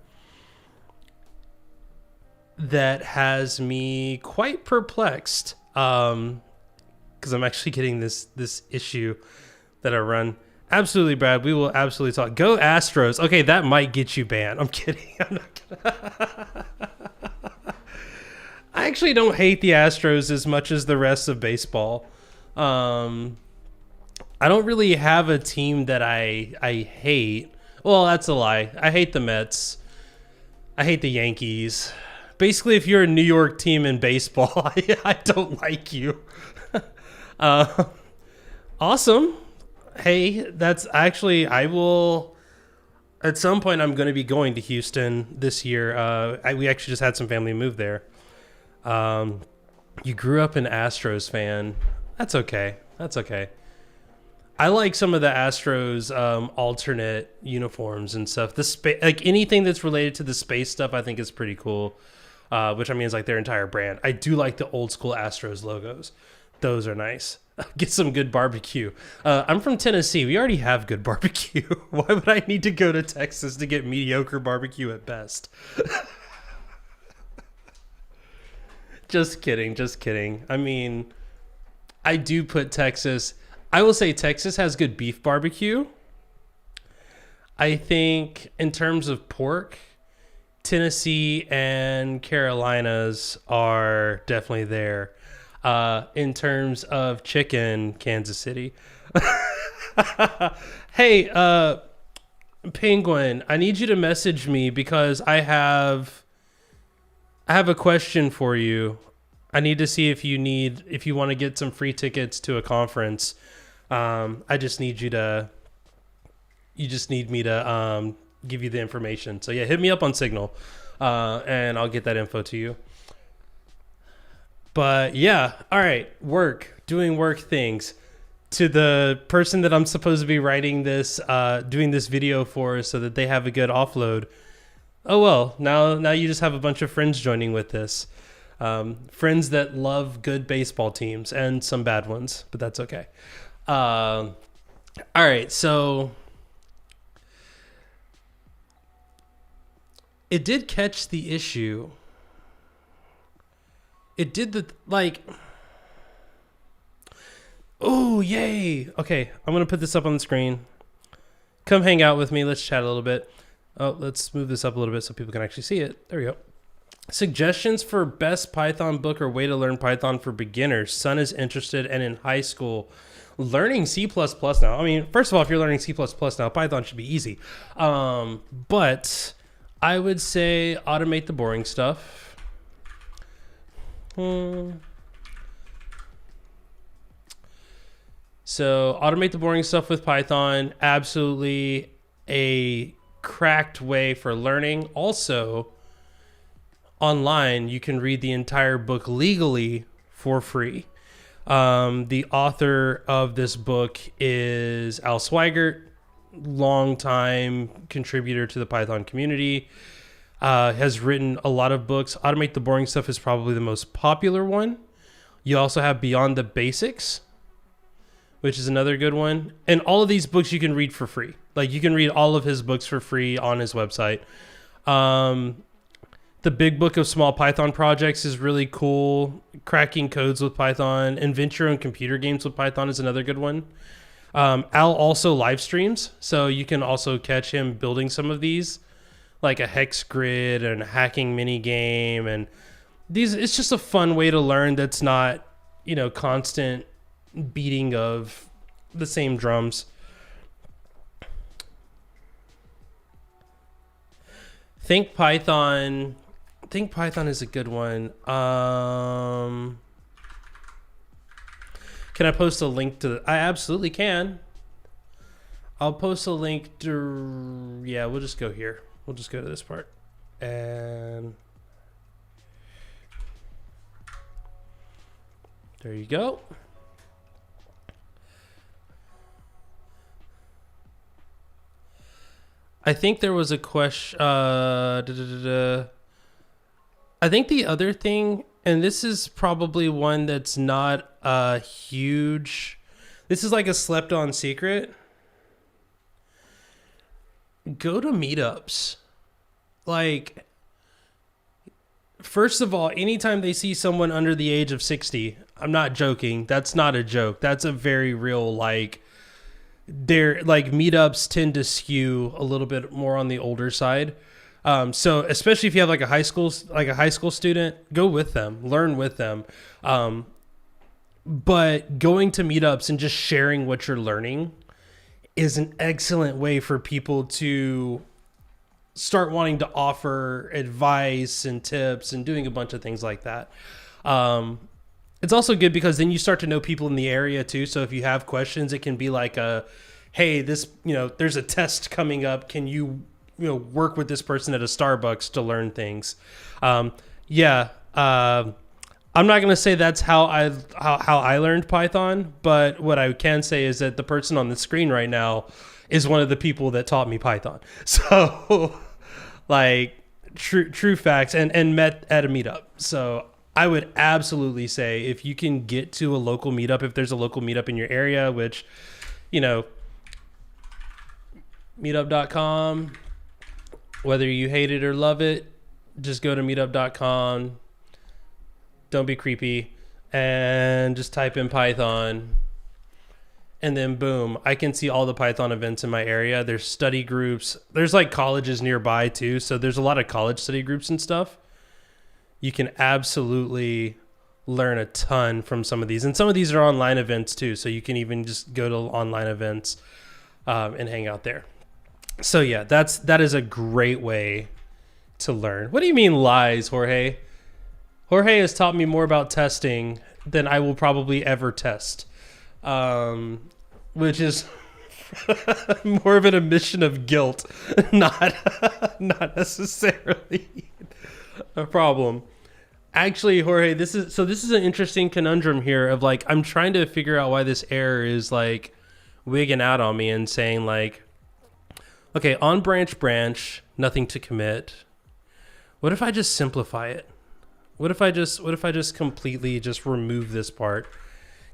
that has me quite perplexed. Because I'm actually getting this issue that I run. Absolutely, Brad. We will absolutely talk. Go Astros. Okay, that might get you banned. I'm kidding. I'm not gonna. I actually don't hate the Astros as much as the rest of baseball. I don't really have a team that I hate. Well, that's a lie. I hate the Mets. I hate the Yankees. Basically, if you're a New York team in baseball, I don't like you. Awesome. Hey, that's actually, I will, at some point, I'm going to be going to Houston this year. We actually just had some family move there. You grew up an Astros fan. That's okay. That's okay. I like some of the Astros alternate uniforms and stuff. Like anything that's related to the space stuff, I think is pretty cool. Which I mean is like their entire brand. I do like the old school Astros logos. Those are nice. Get some good barbecue. I'm from Tennessee. We already have good barbecue. Why would I need to go to Texas to get mediocre barbecue at best? Just kidding. Just kidding. I mean, I do put Texas. I will say Texas has good beef barbecue. I think in terms of pork, Tennessee and Carolinas are definitely there. In terms of chicken, Kansas City. Hey, Penguin, I need you to message me because I have a question for you. I need to see if you want to get some free tickets to a conference. You just need me to give you the information. So yeah, hit me up on Signal, and I'll get that info to you. But yeah, all right, doing work things. To the person that I'm supposed to be writing this, doing this video for so that they have a good offload. Oh well, now you just have a bunch of friends joining with this. Friends that love good baseball teams and some bad ones, but that's okay. All right, so it did catch the issue. It did oh, yay. Okay, I'm going to put this up on the screen. Come hang out with me. Let's chat a little bit. Oh, let's move this up a little bit so people can actually see it. There we go. Suggestions for best Python book or way to learn Python for beginners. Son is interested and in high school. Learning C++ now. I mean, first of all, if you're learning C++ now, Python should be easy. But I would say automate the boring stuff. So automate the boring stuff with Python. Absolutely a cracked way for learning. Also, online, you can read the entire book legally for free. The author of this book is Al Swigert, longtime contributor to the Python community. Has written a lot of books. Automate the Boring Stuff is probably the most popular one. You also have Beyond the Basics, which is another good one. And all of these books you can read for free. Like you can read all of his books for free on his website. The Big Book of Small Python Projects is really cool. Cracking Codes with Python. Invent Your Own Computer Games with Python is another good one. Al also live streams, so you can also catch him building some of these, like a hex grid and a hacking mini game, and these. It's just a fun way to learn that's not, constant beating of the same drums. Think Python is a good one. Can I post a link to I absolutely can. I'll post a link to, yeah, we'll just go here. We'll just go to this part. And there you go. I think there was a question. I think the other thing, and this is probably one that's not a huge. This is like a slept on secret. Go to meetups. Like, first of all, anytime they see someone under the age of 60, I'm not joking. That's not a joke. That's a very real, like, they're like meetups tend to skew a little bit more on the older side. So especially if you have like a high school student, go with them, learn with them. But going to meetups and just sharing what you're learning is an excellent way for people to start wanting to offer advice and tips and doing a bunch of things like that. It's also good because then you start to know people in the area too. So if you have questions, it can be like hey, this, there's a test coming up. Can you, work with this person at a Starbucks to learn things? I'm not going to say that's how I learned Python, but what I can say is that the person on the screen right now is one of the people that taught me Python. So like true facts, and met at a meetup. So I would absolutely say if you can get to a local meetup, if there's a local meetup in your area, which, meetup.com, whether you hate it or love it, just go to meetup.com. Don't be creepy and just type in Python. And then boom, I can see all the Python events in my area. There's study groups. There's like colleges nearby too. So there's a lot of college study groups and stuff. You can absolutely learn a ton from some of these. And some of these are online events too. So you can even just go to online events and hang out there. So yeah, that is a great way to learn. What do you mean lies, Jorge? Jorge has taught me more about testing than I will probably ever test, which is more of an admission of guilt, not necessarily a problem. Actually, Jorge, this is an interesting conundrum here of like, I'm trying to figure out why this error is like wigging out on me and saying like, okay, on branch, nothing to commit. What if I just simplify it? What if I just completely just remove this part?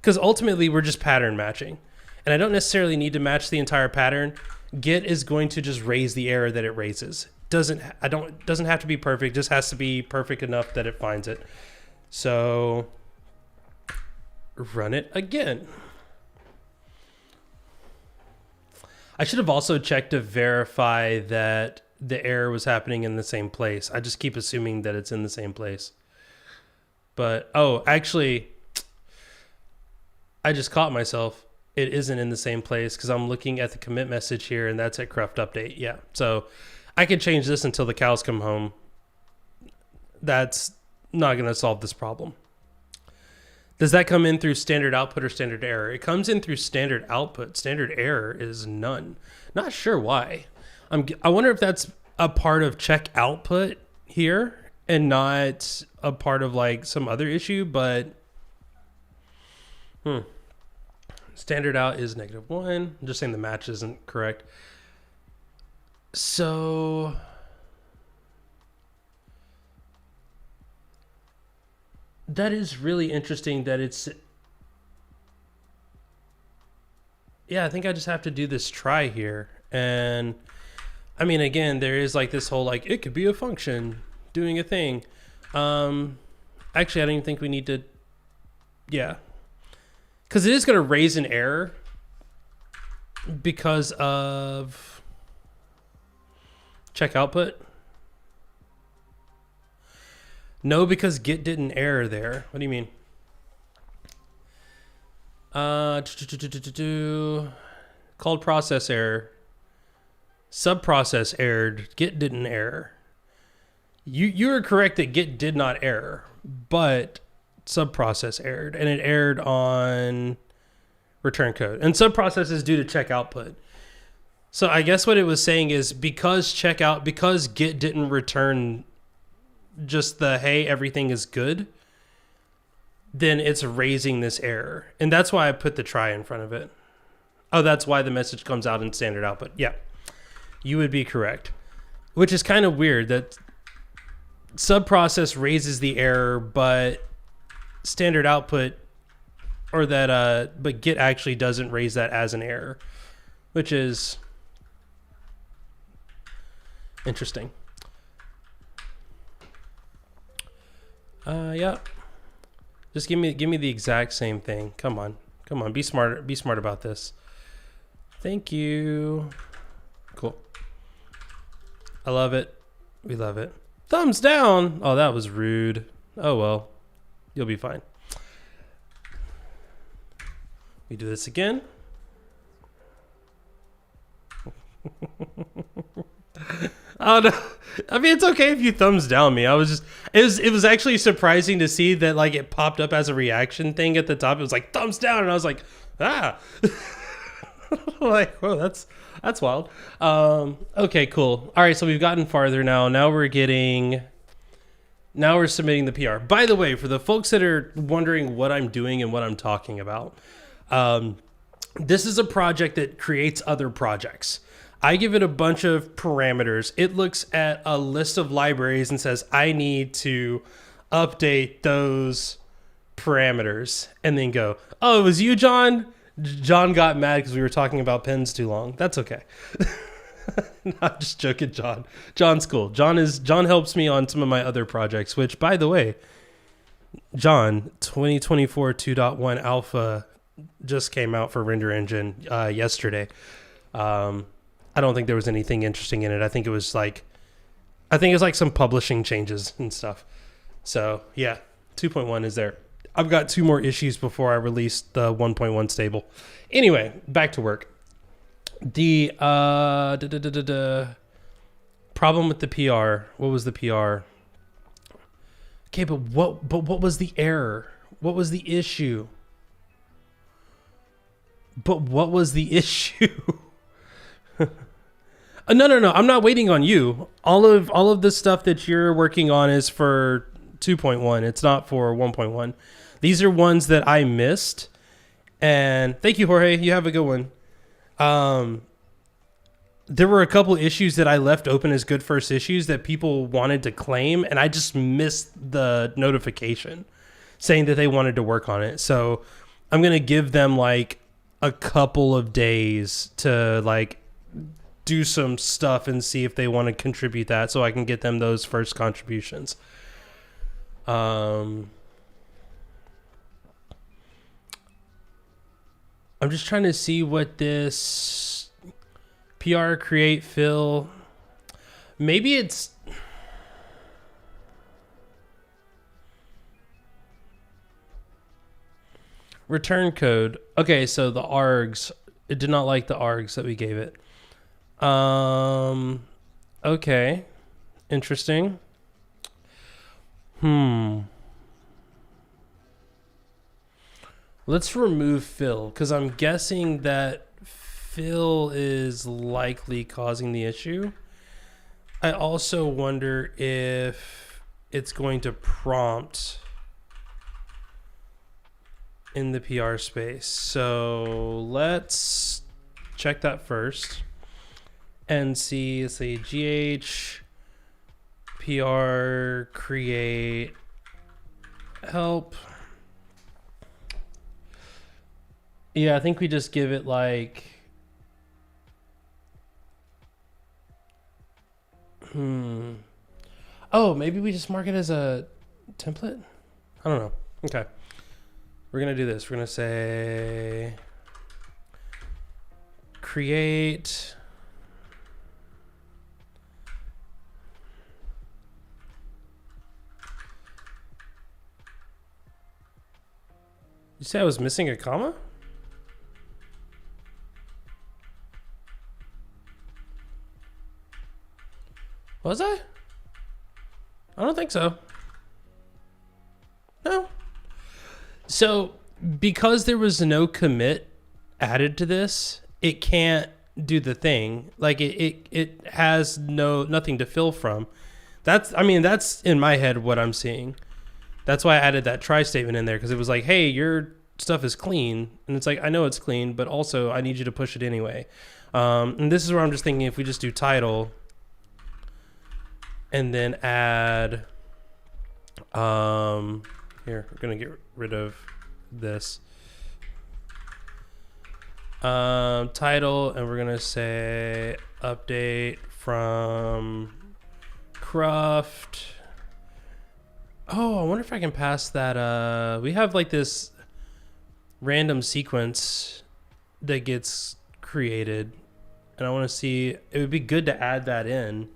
Because ultimately we're just pattern matching. And I don't necessarily need to match the entire pattern. Git is going to just raise the error that it raises. Doesn't have to be perfect, just has to be perfect enough that it finds it. So run it again. I should have also checked to verify that the error was happening in the same place. I just keep assuming that it's in the same place. But, actually, I just caught myself. It isn't in the same place because I'm looking at the commit message here, and that's at cruft update. Yeah, so I could change this until the cows come home. That's not going to solve this problem. Does that come in through standard output or standard error? It comes in through standard output. Standard error is none. Not sure why. I wonder if that's a part of check output here and not a part of like some other issue, but standard out is -1. I'm just saying the match isn't correct. So that is really interesting that it's, yeah, I think I just have to do this try here. And I mean, again, there is like this whole, like, it could be a function doing a thing. Actually, I don't even think we need to, yeah. Because it is going to raise an error because of check output. No, because Git didn't error there. What do you mean? Called process error. Subprocess errored. Git didn't error. You are correct that Git did not error, but subprocess errored, and it errored on return code. And subprocess is due to check output. So I guess what it was saying is because Git didn't return just the hey, everything is good, then it's raising this error. And that's why I put the try in front of it. Oh, that's why the message comes out in standard output. Yeah. You would be correct, which is kind of weird that subprocess raises the error, but standard output or that but Git actually doesn't raise that as an error, which is interesting. Yeah. Just give me the exact same thing. Come on. Be smart about this. Thank you. Cool. I love it. We love it. Thumbs down. Oh, that was rude. Oh well. You'll be fine. We do this again. Oh no. I mean, it's okay if you thumbs down me. It was actually surprising to see that like it popped up as a reaction thing at the top. It was like thumbs down, and I was like, ah. Like, oh, that's wild. Okay, cool. All right, so we've gotten farther now. Now we're submitting the PR. By the way, for the folks that are wondering what I'm doing and what I'm talking about, this is a project that creates other projects. I give it a bunch of parameters. It looks at a list of libraries and says, I need to update those parameters, and then go, oh, it was you, John? John got mad because we were talking about pens too long. That's okay. Not just joking, John. John's cool. John helps me on some of my other projects, which, by the way, John, 2024 2.1 alpha just came out for Render Engine yesterday. I don't think there was anything interesting in it. I think it was like some publishing changes and stuff. So yeah, 2.1 is there. I've got 2 more issues before I release the 1.1 stable. Anyway, back to work. The problem with the PR. What was the PR? Okay, but what was the error? What was the issue? But what was the issue? No. I'm not waiting on you. All of the stuff that you're working on is for 2.1. It's not for 1.1. These are ones that I missed. And thank you, Jorge. You have a good one. There were a couple issues that I left open as good first issues that people wanted to claim, and I just missed the notification saying that they wanted to work on it. So I'm going to give them like a couple of days to like do some stuff and see if they want to contribute that, so I can get them those first contributions. I'm just trying to see what this PR create fill. Maybe it's return code. Okay, so the args. It did not like the args that we gave it. Okay. Interesting. Let's remove fill, because I'm guessing that fill is likely causing the issue. I also wonder if it's going to prompt in the PR space. So let's check that first and see. Let's say GH PR create help. Yeah, I think we just give it like oh, maybe we just mark it as a template? I don't know. Okay. We're going to do this. We're going to say create You say I was missing a comma? Was I? I don't think so. No. So because there was no commit added to this, it can't do the thing. Like it has nothing to fill from. That's in my head what I'm seeing. That's why I added that try statement in there, because it was like, hey, your stuff is clean. And it's like, I know it's clean, but also I need you to push it anyway. And this is where I'm just thinking, if we just do title and then add, here, we're going to get rid of this. Title, and we're going to say update from Cruft. Oh, I wonder if I can pass that. We have like this random sequence that gets created, and I want to see, it would be good to add that in.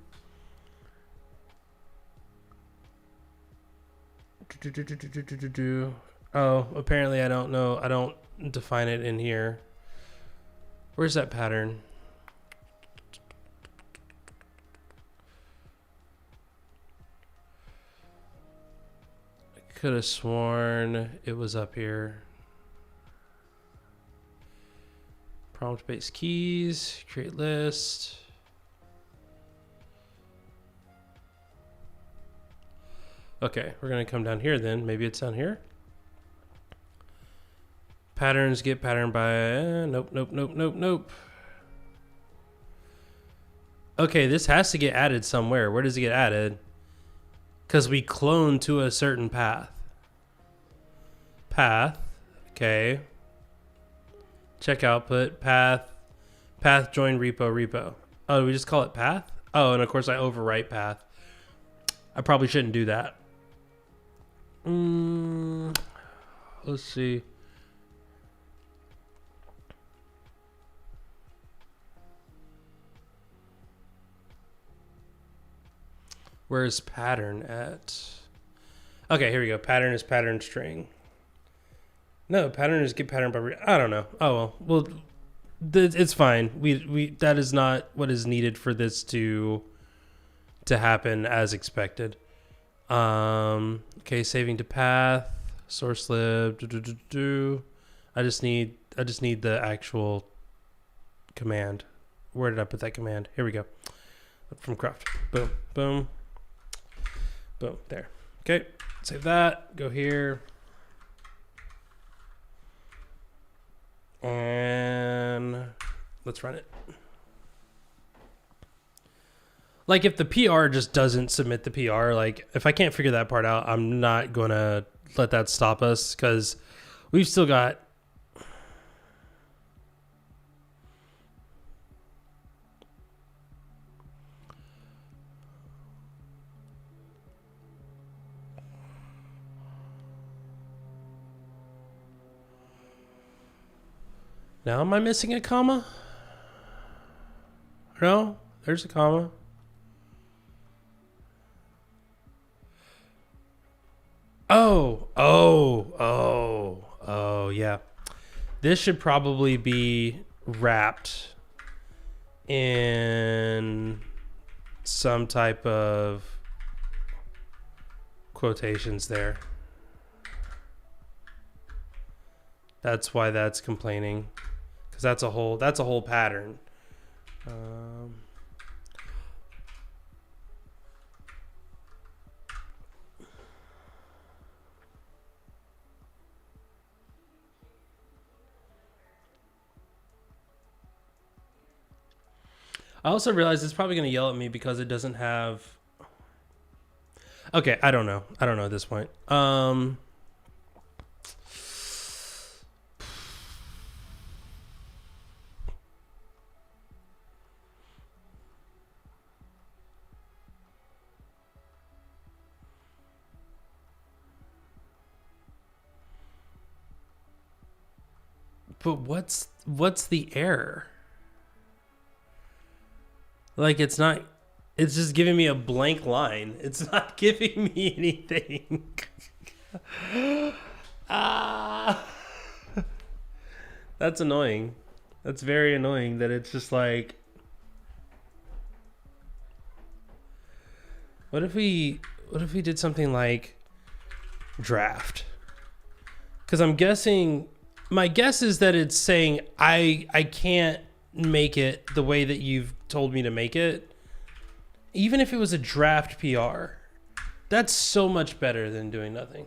Oh, apparently I don't know. I don't define it in here. Where's that pattern? I could have sworn it was up here. Prompt-based keys, create list. Okay, we're gonna come down here then. Maybe it's down here. Patterns, get pattern by, nope. Okay, this has to get added somewhere. Where does it get added? Because we clone to a certain path. Path, okay. Check output, path join repo. Oh, we just call it path? Oh, and of course I overwrite path. I probably shouldn't do that. Let's see. Where's pattern at? Okay, here we go. Pattern is pattern string. No, pattern is get pattern by. I don't know. Oh well. It's fine. We that is not what is needed for this to happen as expected. Okay, saving to path, source lib. I just need the actual command. Where did I put that command? Here we go. From Cruft. Boom, boom, boom. There. Okay, save that. Go here. And let's run it. Like if the PR just doesn't submit the PR, like if I can't figure that part out, I'm not going to let that stop us because we've still got. Now am I missing a comma? No, there's a comma. Oh, yeah. This should probably be wrapped in some type of quotations there. That's why that's complaining, because that's a whole pattern. I also realize it's probably going to yell at me because it doesn't have. Okay, I don't know at this point. But what's the error? Like it's just giving me a blank line. It's not giving me anything. That's annoying. That's very annoying that it's just like, what if we did something like draft? Because I'm guessing, my guess is that it's saying I can't make it the way that you've told me to make it. Even if it was a draft PR, that's so much better than doing nothing.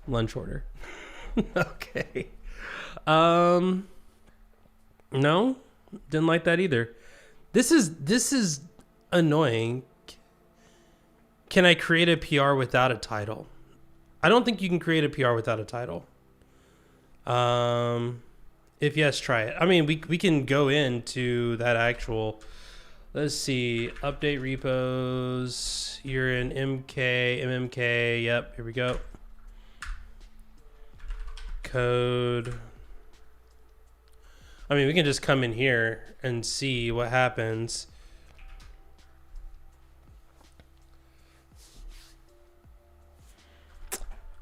Lunch order. Okay. No, didn't like that either. This is annoying. Can I create a PR without a title? I don't think you can create a PR without a title. If yes, try it. I mean, we can go into that actual. Let's see. Update repos. You're in MMK. Yep. Here we go. Code. I mean, we can just come in here and see what happens.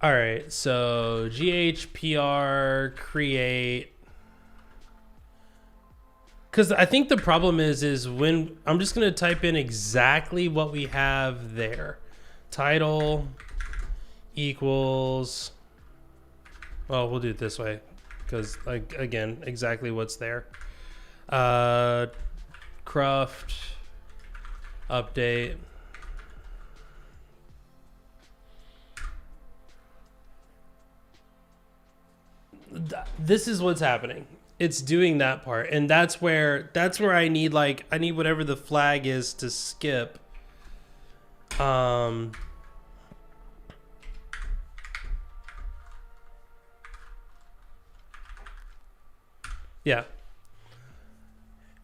All right, so GHPR create. Because I think the problem is when I'm just going to type in exactly what we have there. Title equals. Well, we'll do it this way. Because, like, again, exactly what's there. Cruft update. This is what's happening. It's doing that part, and that's where I need whatever the flag is to skip. Yeah.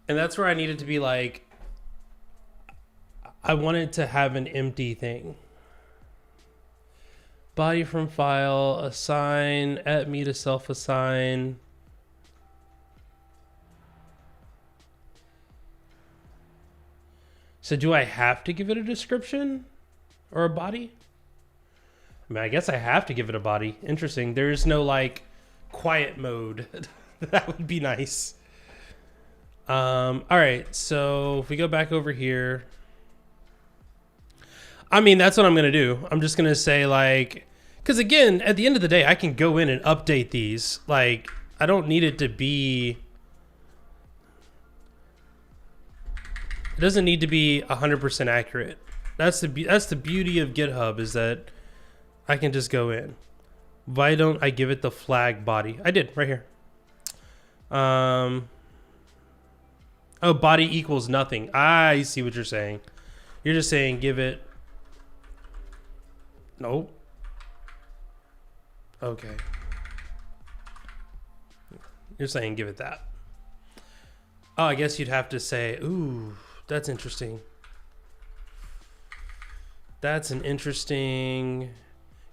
And that's where I needed to be like, I wanted to have an empty thing. Body from file, assign, at me to self-assign. So do I have to give it a description or a body? I mean, I guess I have to give it a body. Interesting. There's no like quiet mode. That would be nice. All right. So if we go back over here, I mean, that's what I'm going to do. I'm just going to say like, because again, at the end of the day, I can go in and update these. Like, I don't need it to be, it doesn't need to be 100% accurate. That's the beauty of GitHub, is that I can just go in. Why don't I give it the flag body? I did right here. Oh, body equals nothing. I see what you're saying. You're just saying give it. Nope. Okay. You're saying give it that. Oh, I guess you'd have to say, ooh, that's interesting. That's an interesting.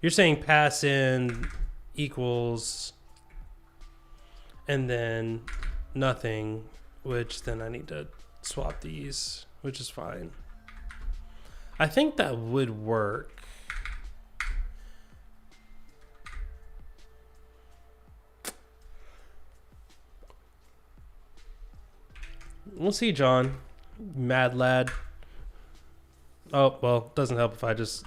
You're saying pass in equals and then nothing, which then I need to swap these, which is fine. I think that would work. We'll see, John. Mad lad. Oh, well, doesn't help if I just...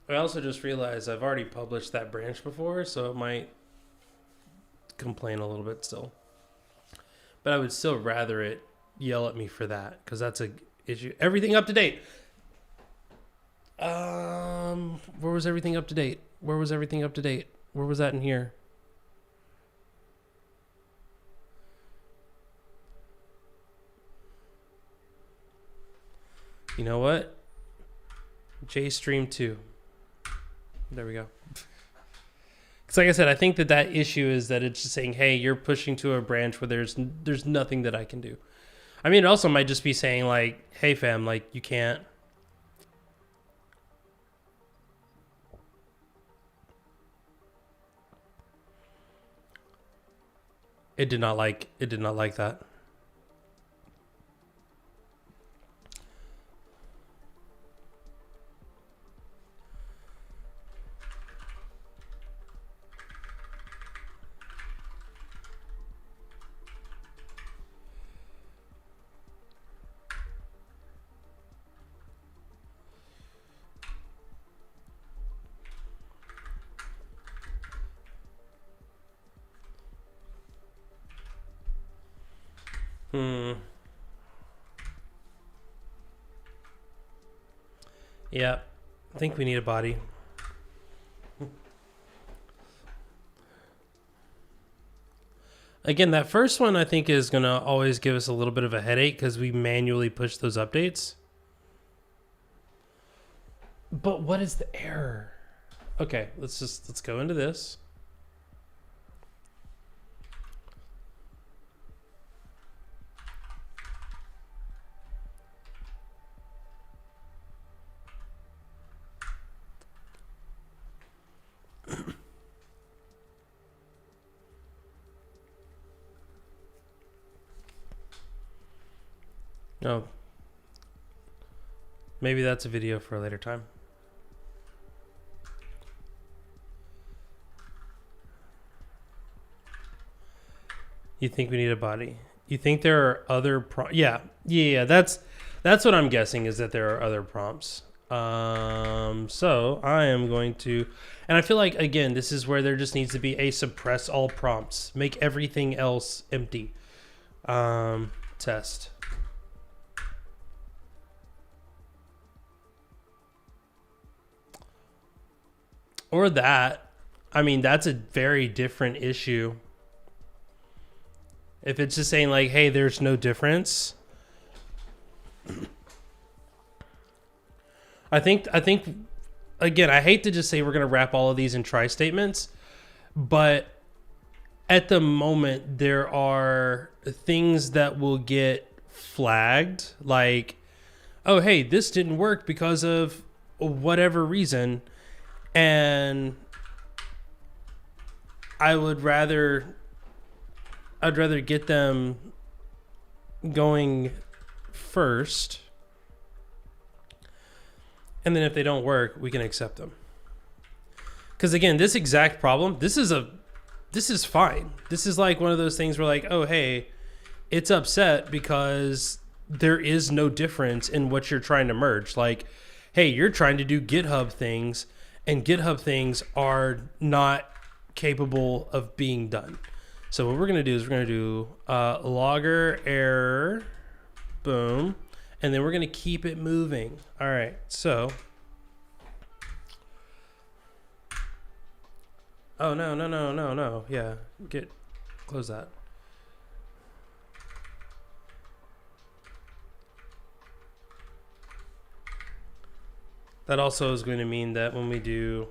I also just realized I've already published that branch before, so it might complain a little bit still. But I would still rather it yell at me for that, because that's a issue. Everything up to date. Where was everything up to date? Where was everything up to date? Where was that in here? You know what? JStream 2. There we go. Because like I said, I think that issue is that it's just saying, hey, you're pushing to a branch where there's nothing that I can do. I mean, it also might just be saying like, hey, fam, like you can't. It did not like that. Yeah, I think we need a body. Again, that first one I think is going to always give us a little bit of a headache because we manually push those updates. But what is the error? Okay, let's go into this. No. Maybe that's a video for a later time. You think we need a body? You think there are other yeah. That's what I'm guessing, is that there are other prompts. So I am going to, and I feel like, again, this is where there just needs to be a suppress all prompts, make everything else empty. Test. Or that, I mean, that's a very different issue. If it's just saying like, hey, there's no difference. I think again, I hate to just say we're going to wrap all of these in try statements, but at the moment there are things that will get flagged, like, oh, hey, this didn't work because of whatever reason, and I'd rather get them going first, and then if they don't work, we can accept them. Because again, this exact problem, this is fine. This is like one of those things where like, oh, hey, it's upset because there is no difference in what you're trying to merge. Like, hey, you're trying to do GitHub things, and GitHub things are not capable of being done. So what we're going to do is we're going to do logger error, boom, and then we're going to keep it moving. All right, so. Oh, no. Yeah, close that. That also is going to mean that when we do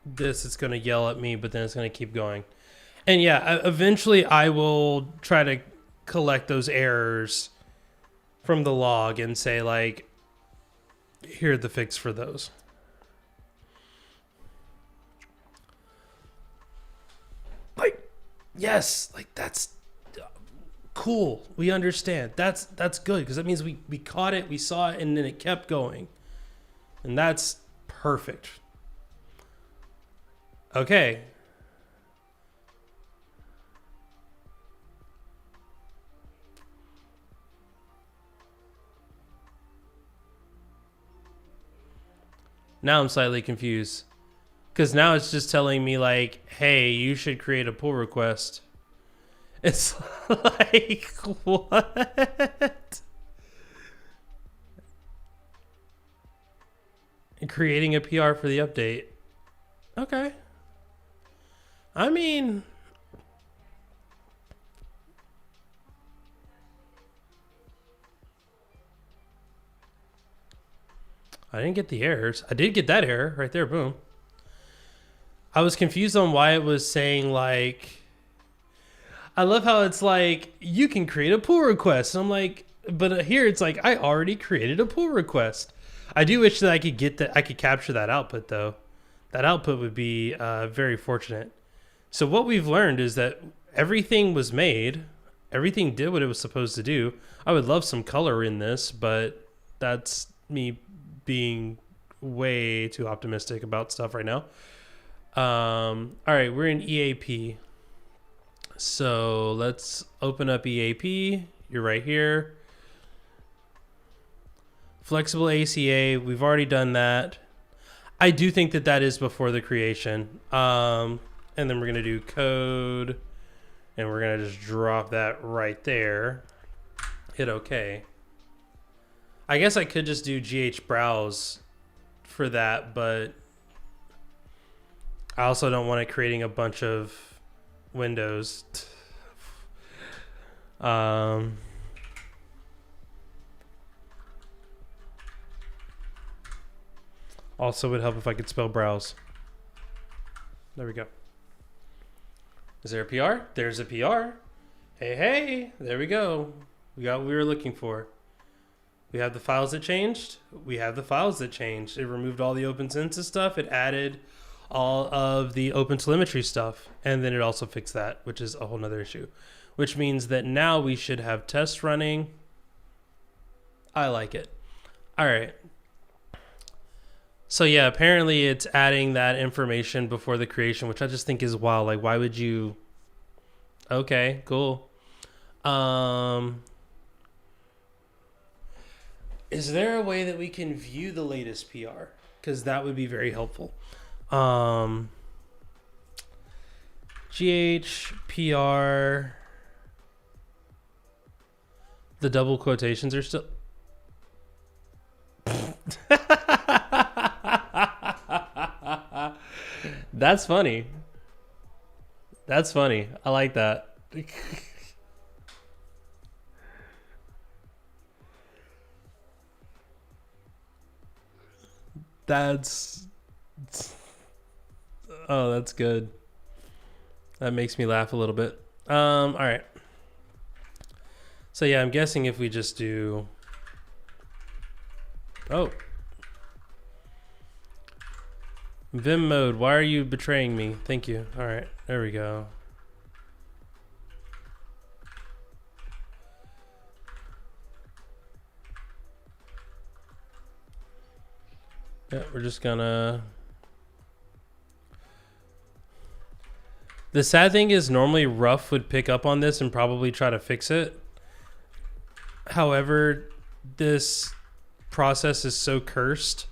this, it's going to yell at me, but then it's going to keep going. And yeah, eventually I will try to collect those errors from the log and say like, here's the fix for those. Like, yes, like that's cool. We understand. That's good, because that means we caught it, we saw it, and then it kept going. And that's perfect. Okay. Now I'm slightly confused, because now it's just telling me like, hey, you should create a pull request. It's like, what? Creating a PR for the update. Okay. I mean, I didn't get the errors. I did get that error right there. Boom. I was confused on why it was saying like, I love how it's like, you can create a pull request. And I'm like, but here it's like, I already created a pull request. I do wish that I could get that. I could capture that output though. That output would be very fortunate. So what we've learned is that everything was made. Everything did what it was supposed to do. I would love some color in this, but that's me being way too optimistic about stuff right now. All right, we're in EAP. So let's open up EAP. You're right here. Flexible ACA, we've already done that. I do think that that is before the creation. And then we're going to do code, and we're going to just drop that right there. Hit OK. I guess I could just do GH browse for that, but I also don't want it creating a bunch of windows. Also would help if I could spell browse. There we go. Is there a PR? There's a PR. Hey, hey, there we go. We got what we were looking for. We have the files that changed. We have the files that changed. It removed all the open census stuff. It added all of the open telemetry stuff. And then it also fixed that, which is a whole nother issue. Which means that now we should have tests running. I like it. All right. So yeah, apparently it's adding that information before the creation, which I just think is wild. Like, why would you? Okay, cool. Is there a way that we can view the latest PR? Because that would be very helpful. GHPR. The double quotations are still. That's funny. That's funny. I like that. That's... Oh, that's good. That makes me laugh a little bit. All right. So yeah, I'm guessing if we just do... Oh. Vim mode, why are you betraying me? Thank you. All right, there we go. Yeah, we're just gonna... The sad thing is normally Ruff would pick up on this and probably try to fix it. However, this process is so cursed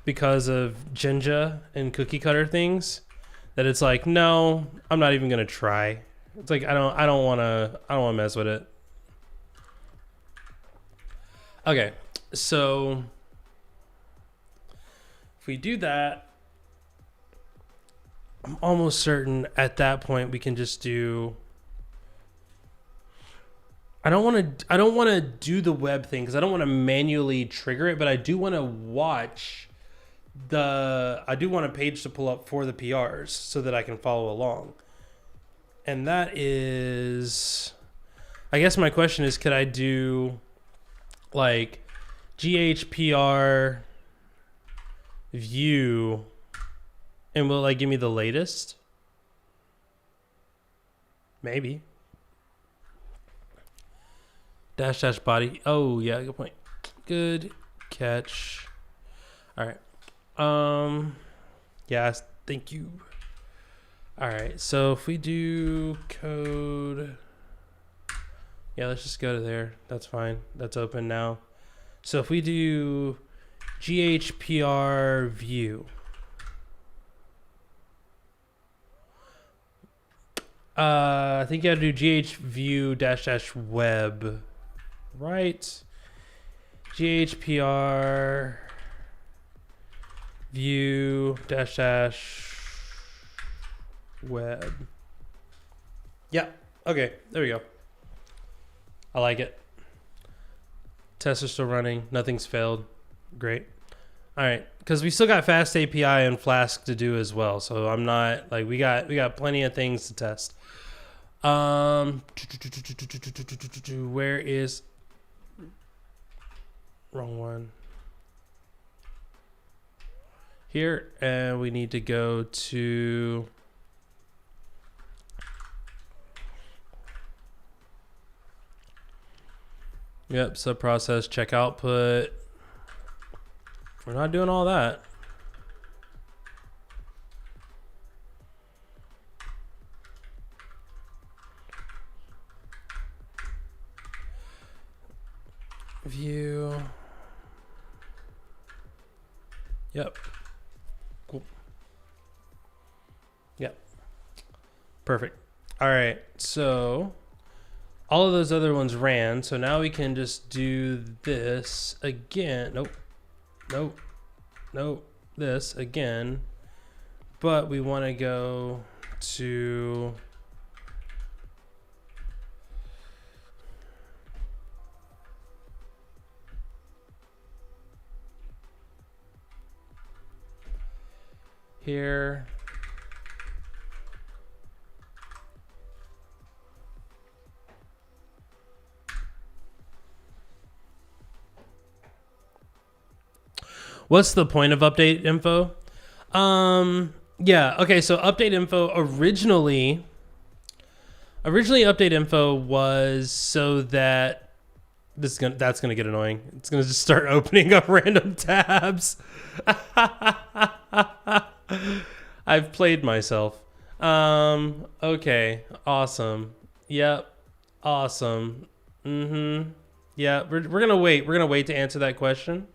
because of Jinja and cookie cutter things that it's like, no, I'm not even gonna try. It's like I don't wanna mess with it. Okay, so if we do that, I'm almost certain at that point we can just do... I don't want to do the web thing because I don't want to manually trigger it, but I do want to watch I do want a page to pull up for the PRs so that I can follow along. And that is, I guess my question is, could I do like GHPR view and will it like give me the latest? Maybe. Dash dash body. Oh yeah, good point. Good catch. All right. Yeah, thank you. All right, so if we do code, yeah, let's just go to there. That's fine. That's open now. So if we do GHPR view, I think you got to do GH view dash dash web, right? GHPR view dash dash web. Yeah. Okay. There we go. I like it. Tests are still running. Nothing's failed. Great. All right. Because we still got Fast API and Flask to do as well. So I'm not like we got plenty of things to test. Where is wrong one? Here, and we need to go to subprocess, check output. We're not doing all that. View. Yep. Cool. Yep. Perfect. All right. So All of those other ones ran. So now we can just do this again. Nope. Nope. Nope. This again. But we want to go to... here. What's the point of update info? Yeah, okay, so update info originally update info was so that that's gonna get annoying. It's gonna just start opening up random tabs. I've played myself. Okay, awesome. Yep, awesome. Yeah, we're gonna wait. We're gonna wait to answer that question.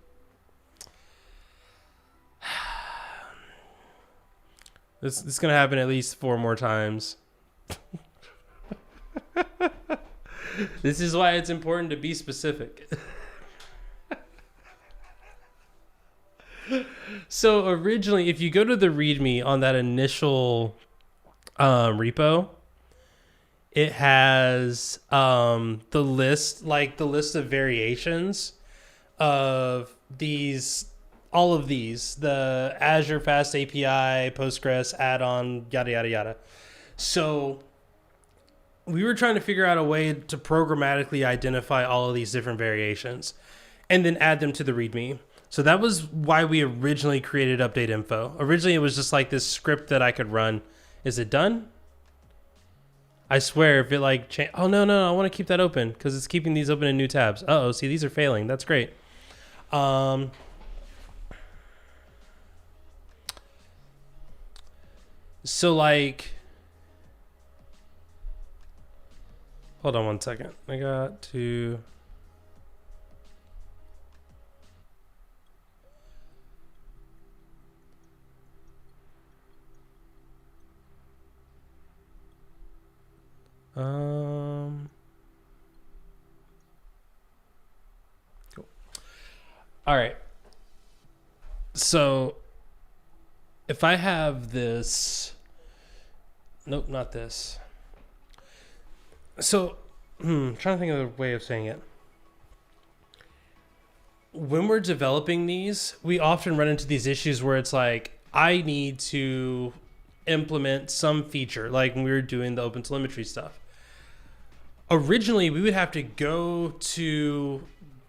This is gonna happen at least 4 more times. This is why it's important to be specific. So originally, if you go to the README on that initial repo, it has the list, like the list of variations of these, all of these, the Azure Fast API, Postgres add-on, yada, yada, yada. So we were trying to figure out a way to programmatically identify all of these different variations and then add them to the README. So that was why we originally created update info. Originally, it was just like this script that I could run. Is it done? I swear, if it like oh no, I want to keep that open because it's keeping these open in new tabs. Uh-oh, see, these are failing. That's great. So like, hold on one second. I got to... Cool. All right. So if I have this, nope, not this. So, trying to think of a way of saying it. When we're developing these, we often run into these issues where it's like, I need to implement some feature, like when we were doing the OpenTelemetry stuff. Originally, we would have to go to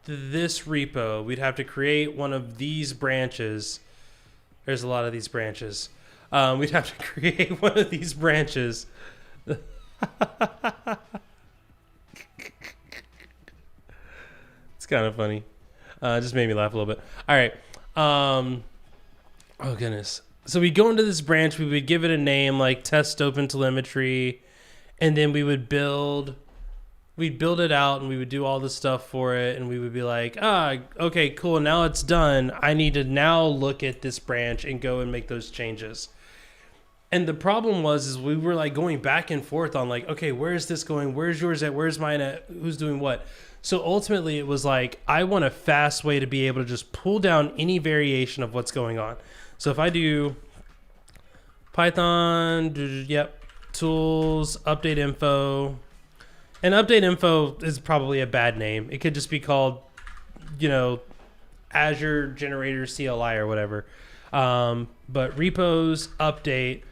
this repo. We'd have to create one of these branches. There's a lot of these branches. We'd have to create one of these branches. It's kind of funny. It just made me laugh a little bit. All right. Oh, goodness. So we go into this branch. We would give it a name like test OpenTelemetry. And then we'd build it out and we would do all the stuff for it. And we would be like, okay, cool. Now it's done. I need to now look at this branch and go and make those changes. And the problem is we were like going back and forth on like, okay, where is this going? Where's yours at? Where's mine at? Who's doing what? So ultimately it was like, I want a fast way to be able to just pull down any variation of what's going on. So if I do Python, tools, update info, and update info is probably a bad name. It could just be called, Azure Generator CLI or whatever. But repos, update,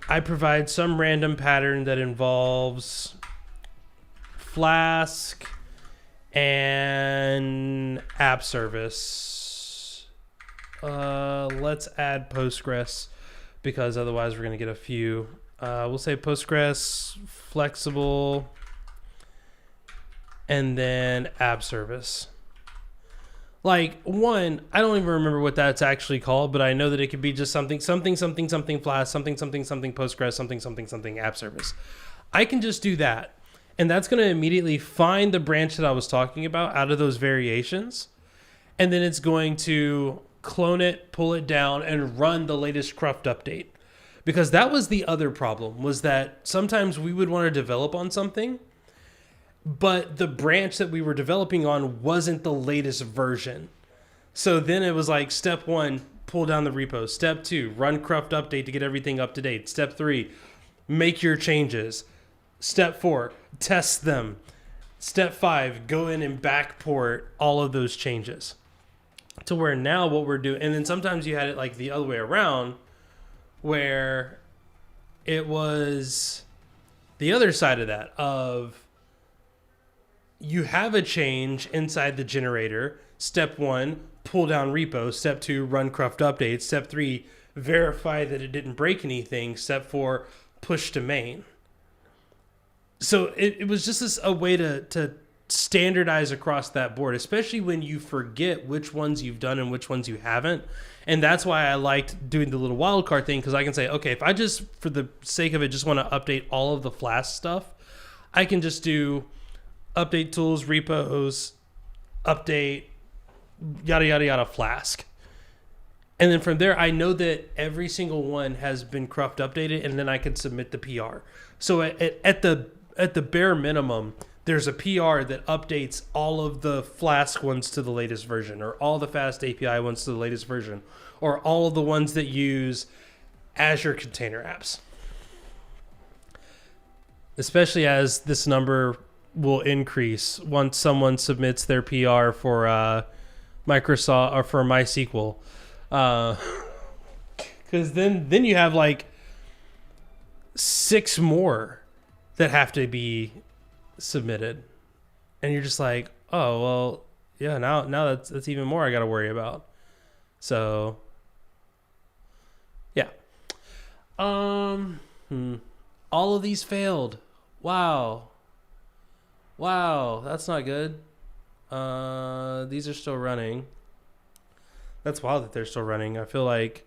I provide some random pattern that involves Flask and app service. Let's add Postgres because otherwise we're going to get a few. We'll say Postgres, flexible, and then app service. Like one, I don't even remember what that's actually called, but I know that it could be just something Flask, something Postgres, something app service. I can just do that. And that's going to immediately find the branch that I was talking about out of those variations. And then it's going to clone it, pull it down, and run the latest cruft update. Because that was the other problem, was that sometimes we would want to develop on something, but the branch that we were developing on wasn't the latest version. So then it was like step 1, pull down the repo. Step 2, run cruft update to get everything up to date. Step 3, make your changes. Step 4, test them. Step 5, go in and backport all of those changes. To where now what we're doing, and then sometimes you had it like the other way around, where it was the other side of that, of you have a change inside the generator. Step 1, pull down repo. Step 2, run cruft update. Step 3, verify that it didn't break anything. Step 4, push to main. So it was just a way to standardize across that board, especially when you forget which ones you've done and which ones you haven't. And that's why I liked doing the little wildcard thing, because I can say, okay, if I just, for the sake of it, just want to update all of the Flask stuff, I can just do update tools, repos, update, yada, yada, yada, Flask. And then from there, I know that every single one has been cruft updated, and then I can submit the PR. So at the bare minimum, there's a PR that updates all of the Flask ones to the latest version, or all the Fast API ones to the latest version, or all of the ones that use Azure container apps. Especially as this number will increase once someone submits their PR for Microsoft or for MySQL. Because then you have like 6 more that have to be submitted, and you're just like, oh well, yeah, now that's even more I got to worry about. So yeah, all of these failed. Wow, that's not good. These are still running. That's wild that they're still running. I feel like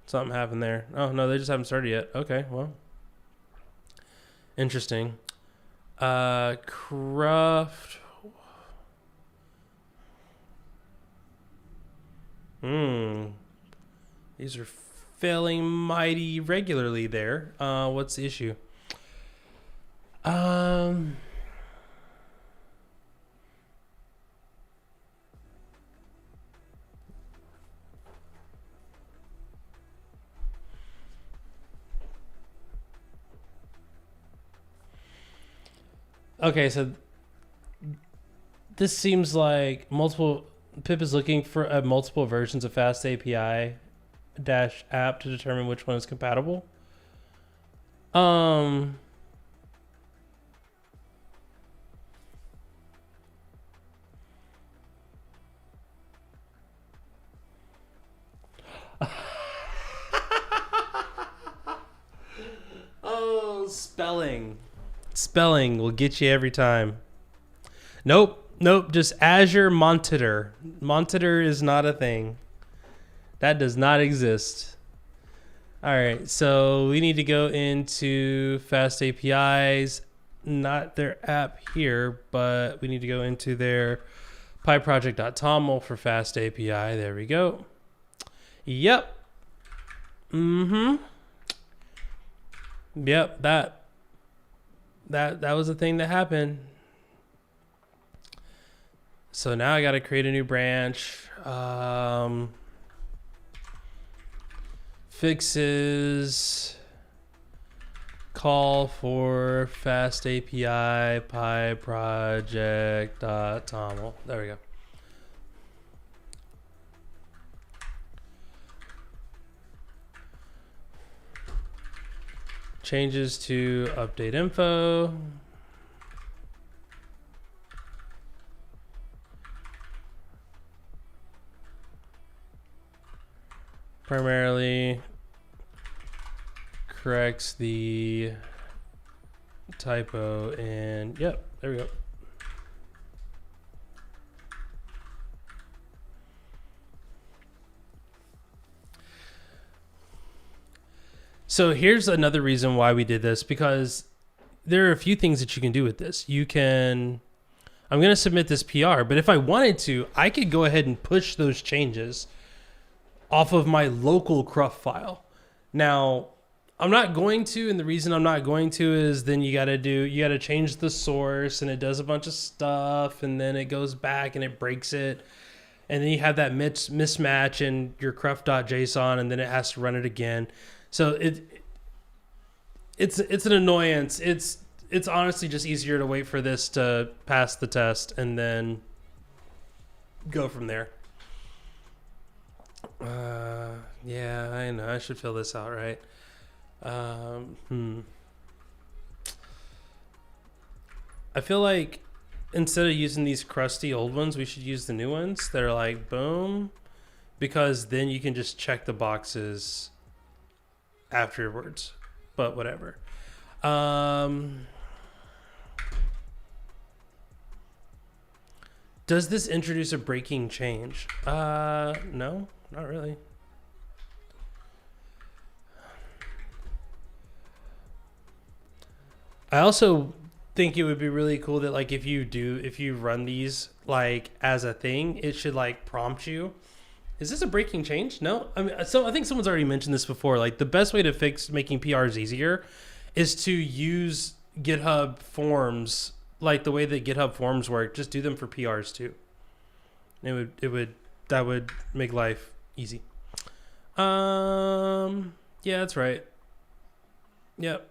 something happened there. Oh no, they just haven't started yet. Okay, well, interesting. Cruft. These are failing mighty regularly there. What's the issue? Okay, so this seems like Pip is looking for multiple versions of Fast API dash app to determine which one is compatible. Oh, spelling will get you every time. Nope, just Azure Monitor. Monitor is not a thing. That does not exist. All right, so we need to go into Fast APIs, not their app here, but we need to go into their pyproject.toml for Fast API. There we go. Yep. Yep, that was a thing that happened. So now I got to create a new branch. Fixes, call for Fast API pyproject.toml. There we go. Changes to update info. Primarily corrects the typo, and yep, there we go. So here's another reason why we did this, because there are a few things that you can do with this. I'm going to submit this PR, but if I wanted to, I could go ahead and push those changes off of my local cruft file. Now, I'm not going to, and the reason I'm not going to is then you got to change the source, and it does a bunch of stuff, and then it goes back and it breaks it, and then you have that mismatch in your cruf.json, and then it has to run it again. So it's an annoyance. It's honestly just easier to wait for this to pass the test and then go from there. Yeah, I know. I should fill this out right. I feel like instead of using these crusty old ones, we should use the new ones that are like boom, because then you can just check the boxes afterwards. But whatever. Does this introduce a breaking change? No, not really. I also think it would be really cool that like if you run these like as a thing, it should like prompt you. Is this a breaking change? No. I mean, so I think someone's already mentioned this before. Like the best way to fix making PRs easier is to use GitHub Forms, like the way that GitHub Forms work. Just do them for PRs too. That would make life easy. Yeah, that's right. Yep.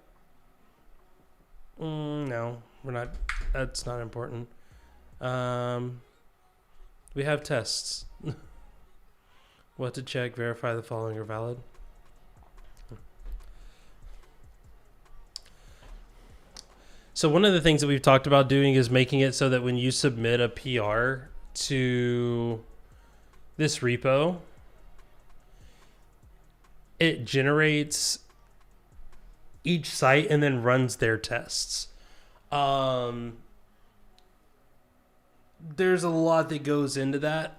No, we're not. That's not important. We have tests. What to check, verify the following are valid. So one of the things that we've talked about doing is making it so that when you submit a PR to this repo, it generates each site and then runs their tests. There's a lot that goes into that.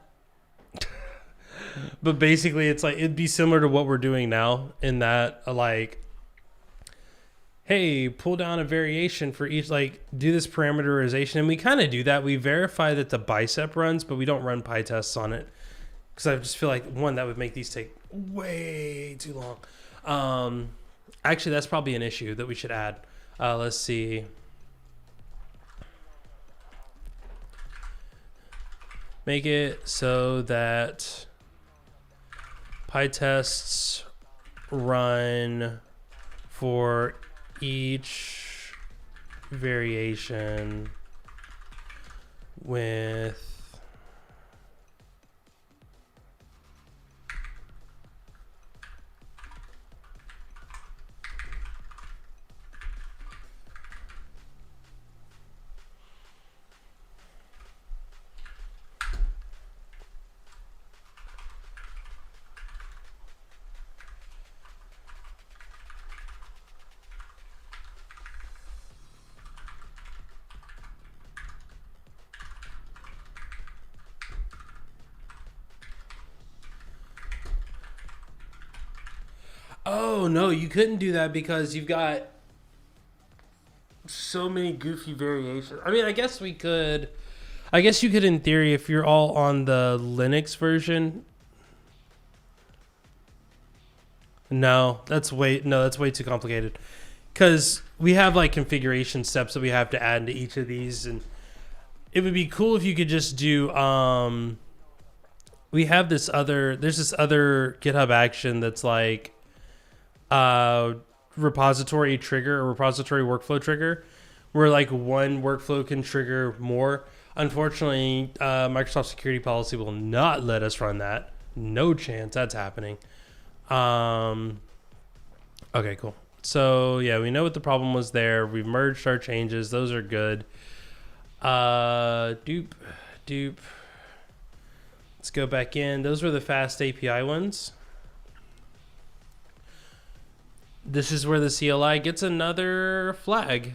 But basically it's like it'd be similar to what we're doing now in that like, hey, pull down a variation for each, like do this parameterization. And we kind of do that. We verify that the bicep runs, but we don't run PyTests on it. Because I just feel like one, that would make these take way too long. Actually, that's probably an issue that we should add. Let's see. Make it so that PyTests run for each variation with Oh, no, you couldn't do that because you've got so many goofy variations. I mean, I guess we could. I guess you could, in theory, if you're all on the Linux version. No, that's way too complicated. Because we have like configuration steps that we have to add into each of these, and it would be cool if you could just do. We have there's this other GitHub action that's like repository trigger or repository workflow trigger, where like one workflow can trigger more. Unfortunately, Microsoft security policy will not let us run that. No chance that's happening. Okay, cool. So yeah, we know what the problem was there. We've merged our changes. Those are good. Dupe. Let's go back in. Those were the fast API ones. This is where the CLI gets another flag.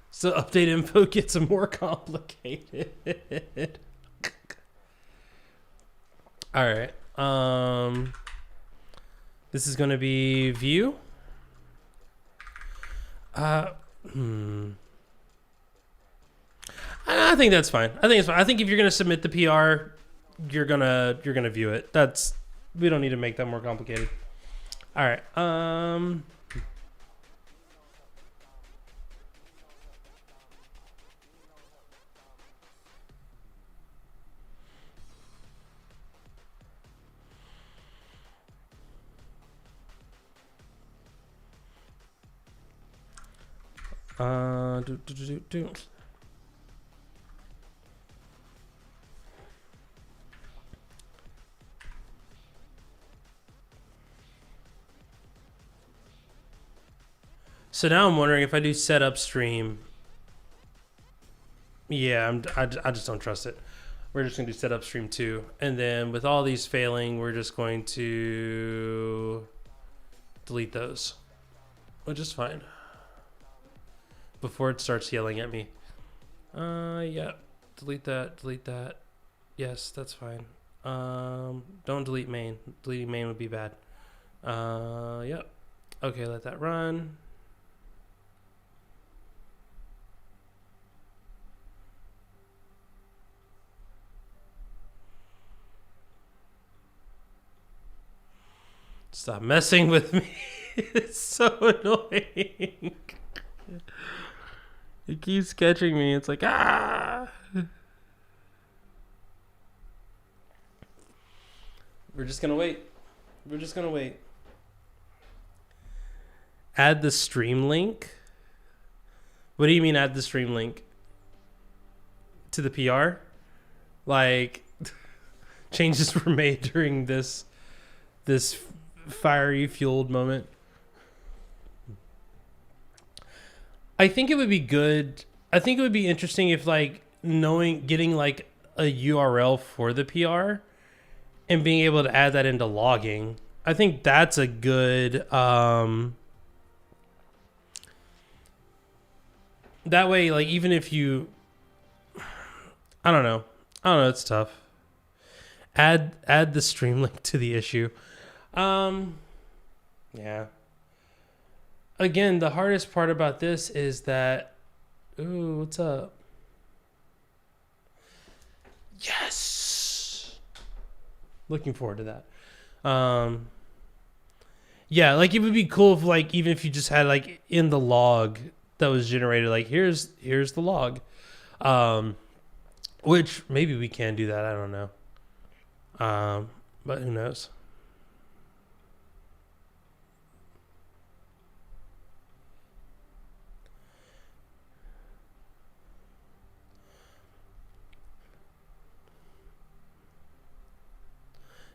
So update info gets more complicated. All right. This is going to be view. I think that's fine. I think it's fine. I think if you're going to submit the PR, you're gonna view it. We don't need to make that more complicated. All right. Do, do, do, do, do. So now I'm wondering if I do set upstream. Yeah, I just don't trust it. We're just going to do set upstream 2. And then with all these failing, we're just going to delete those, which is fine. Before it starts yelling at me. Yeah. Delete that. Delete that. Yes, that's fine. Don't delete main. Deleting main would be bad. Yep. Okay, let that run. Stop messing with me. It's so annoying. It keeps catching me. It's like, ah. We're just going to wait. We're just going to wait. Add the stream link. What do you mean add the stream link? To the PR? Like, changes were made during this fiery fueled moment. I think it would be good. I think it would be interesting if like getting like a URL for the PR and being able to add that into logging. I think that's a good that way, like even if you I don't know, it's tough. Add the stream link to the issue. Yeah. Again, the hardest part about this is that, ooh, what's up? Yes. Looking forward to that. Yeah, like it would be cool if like, even if you just had like in the log that was generated, like here's the log. Which maybe we can do that. I don't know. But who knows?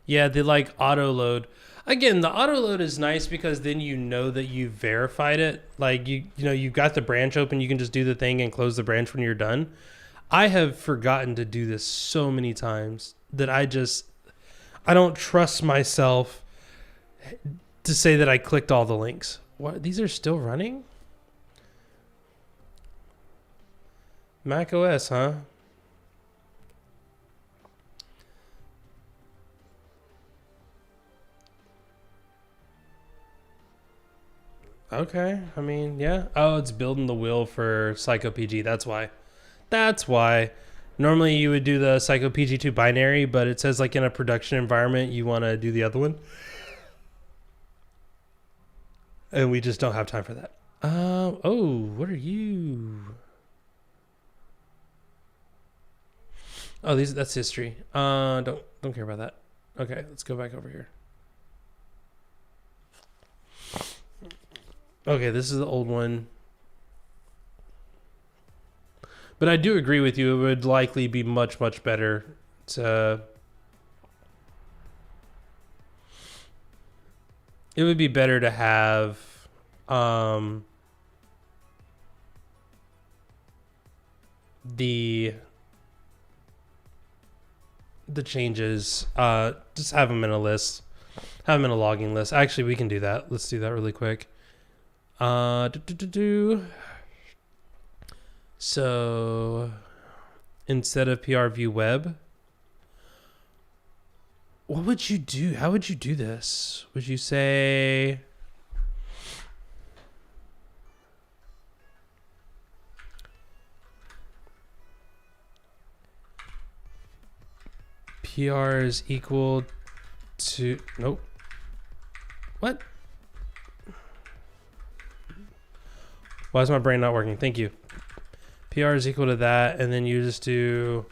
Yeah, the like auto load. Again, the auto load is nice because then you know that you verified it. Like you know you've got the branch open, you can just do the thing and close the branch when you're done. I have forgotten to do this so many times that I don't trust myself to say that I clicked all the links. What? These are still running? Mac OS, huh? Okay, I mean, yeah. Oh, it's building the wheel for Psycho PG. That's why. That's why. Normally you would do the Psycho PG2 binary, but it says like in a production environment you want to do the other one. And we just don't have time for that. Oh, what are you? Oh, that's history. Don't care about that. Okay, let's go back over here. Okay, this is the old one. But I do agree with you. It would likely be much, much better to... It would be better to have... the changes, just have them in a list. Have them in a logging list. Actually, we can do that. Let's do that really quick. So instead of PR view web, what would you do? How would you do this? Would you say PR is equal to, nope. What? Why is my brain not working? Thank you. PR is equal to that, and then you just do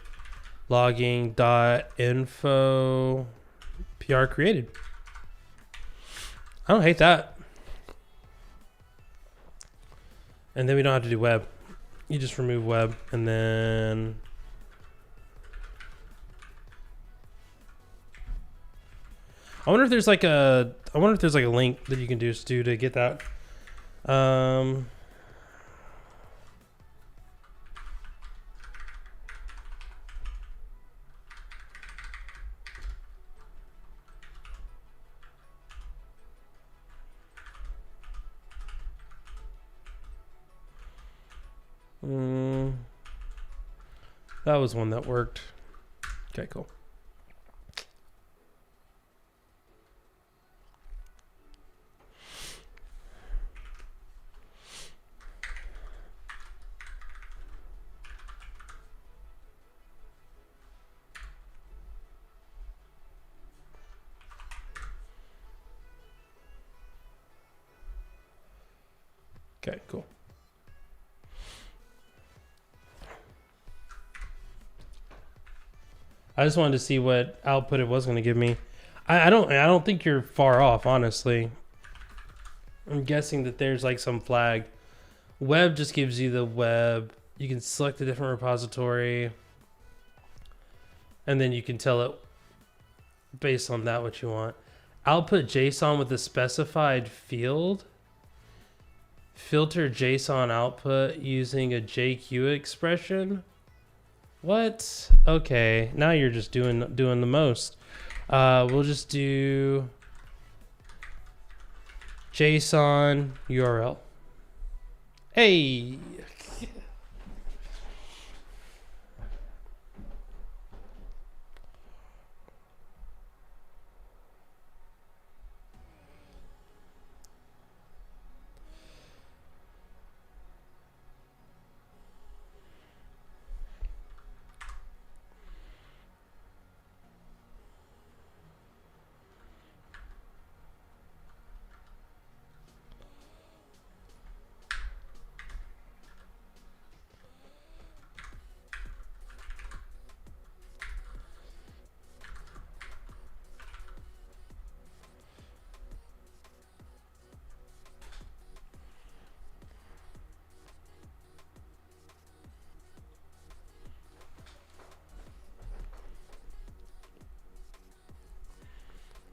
logging.info PR created. I don't hate that. And then we don't have to do web. You just remove web, and then I wonder if there's like a link that you can do to get that. That was one that worked. Okay, cool. Okay, cool. I just wanted to see what output it was going to give me. I don't think you're far off, honestly. I'm guessing that there's like some flag. Web just gives you the web. You can select a different repository, and then you can tell it based on that what you want. Output JSON with a specified field. Filter JSON output using a JQ expression. What? Okay, now you're just doing the most. We'll just do JSON URL. Hey.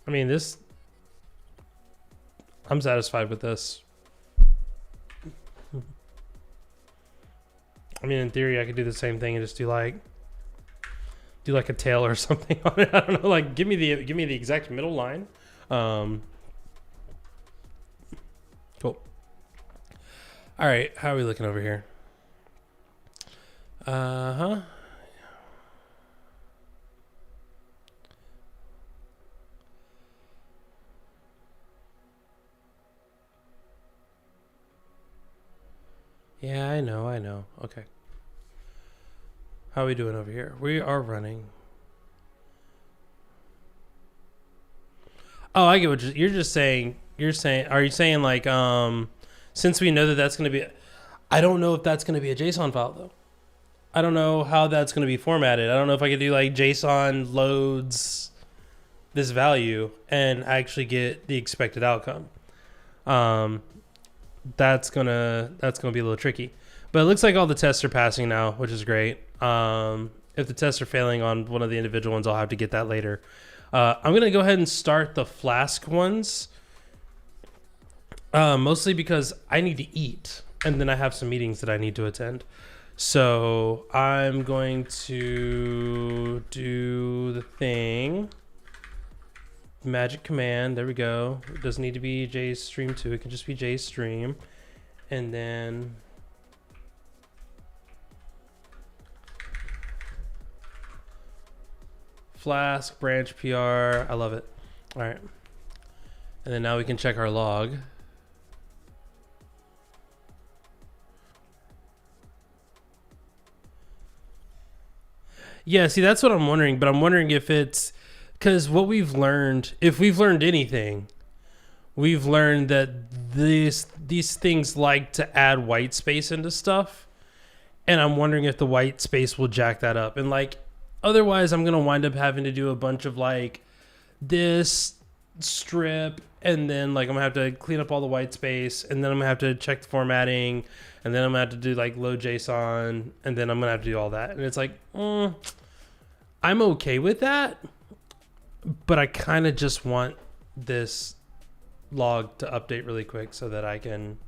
I mean, I'm satisfied with this. I mean, in theory, I could do the same thing and just do like a tail or something on it. I don't know. Like, give me the exact middle line. Cool. All right, how are we looking over here? Yeah, I know. Okay. How are we doing over here? We are running. Oh, I get what you're just saying. Are you saying like, since we know that that's going to be, I don't know if that's going to be a JSON file though. I don't know how that's going to be formatted. I don't know if I could do like JSON loads this value and actually get the expected outcome. That's gonna be a little tricky, but it looks like all the tests are passing now, which is great. If the tests are failing on one of the individual ones, I'll have to get that later. I'm gonna go ahead and start the Flask ones, mostly because I need to eat, and then I have some meetings that I need to attend. So I'm going to do the thing. Magic command, there we go. It doesn't need to be JStream2, it can just be JStream. And then Flask, branch PR, I love it. All right. And then now we can check our log. Yeah, see, that's what I'm wondering, but I'm wondering if it's, because what we've learned, if we've learned anything, we've learned that these things like to add white space into stuff. And I'm wondering if the white space will jack that up. And like, otherwise I'm going to wind up having to do a bunch of like this strip, and then like I'm gonna have to clean up all the white space, and then I'm gonna have to check the formatting, and then I'm gonna have to do like load JSON, and then I'm gonna have to do all that. And it's like, I'm okay with that, but I kind of just want this log to update really quick so that I can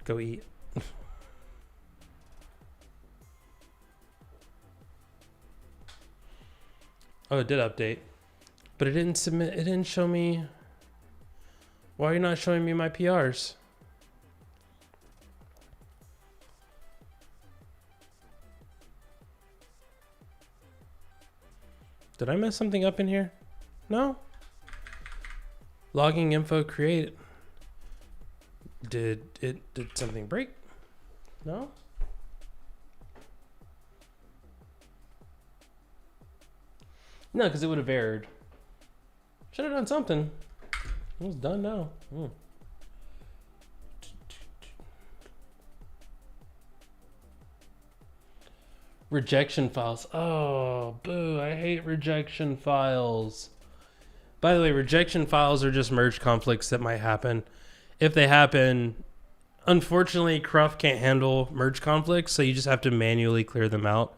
go eat. Oh, it did update, but it didn't submit. It didn't show me. Why are you not showing me my PRs? Did I mess something up in here? No. Logging info create. Did something break? No. No, because it would have errored. Should have done something. It was done now. Rejection files. Oh, boo. I hate rejection files. By the way, rejection files are just merge conflicts that might happen. If they happen, unfortunately, Cruft can't handle merge conflicts, so you just have to manually clear them out.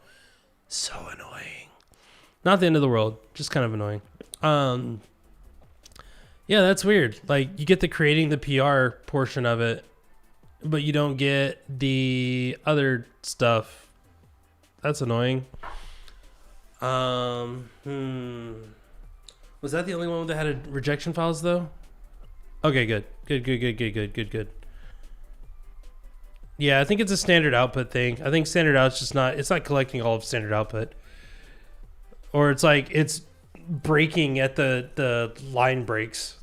So annoying. Not the end of the world, just kind of annoying. Yeah, that's weird. Like, you get the creating the PR portion of it, but you don't get the other stuff. That's annoying. Was that the only one that had rejection files though? Okay, good. Good. Yeah, I think it's a standard output thing. I think standard out's just not, it's not collecting all of standard output. Or it's like, it's breaking at the line breaks.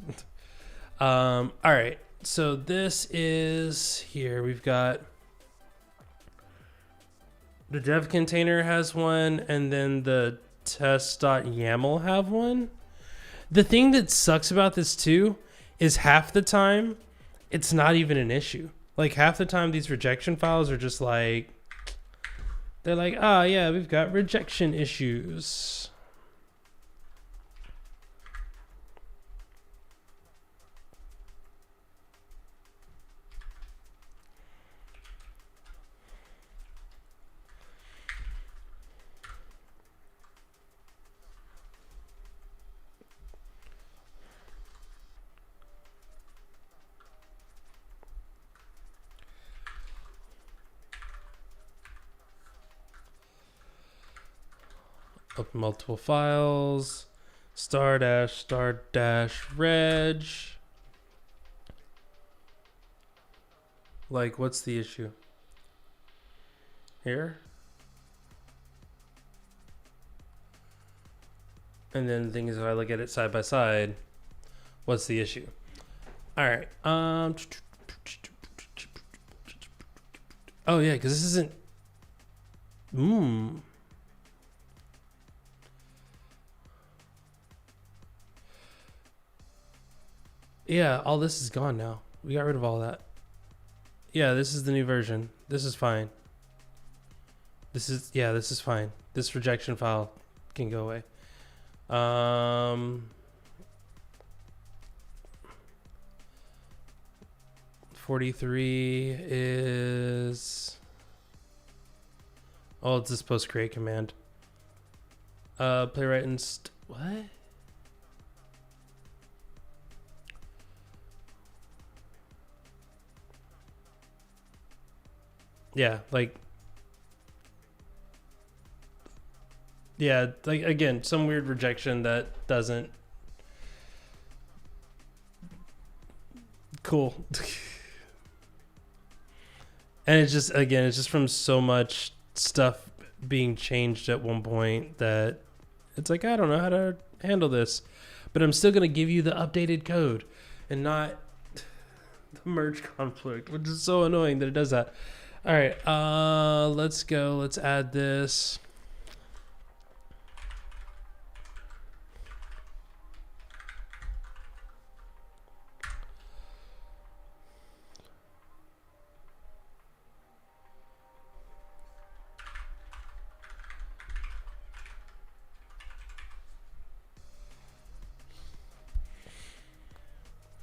All right. So this is here. We've got the dev container has one, and then the test.yaml have one. The thing that sucks about this too is half the time it's not even an issue. Like half the time these rejection files are just like, they're like, oh yeah, we've got rejection issues. Open multiple files, star-reg. Like, what's the issue? Here? And then the thing is, if I look at it side by side, what's the issue? All right. Oh yeah, because this isn't. Yeah, all this is gone now. We got rid of all that. Yeah, this is the new version. This is fine. This is fine. This rejection file can go away. 43 is, oh, it's this post create command. Playwright what? Yeah, like, yeah, like again, some weird rejection that doesn't. Cool. And it's just, again, it's just from so much stuff being changed at one point that it's like, I don't know how to handle this, but I'm still going to give you the updated code and not the merge conflict, which is so annoying that it does that. All right, let's go. Let's add this.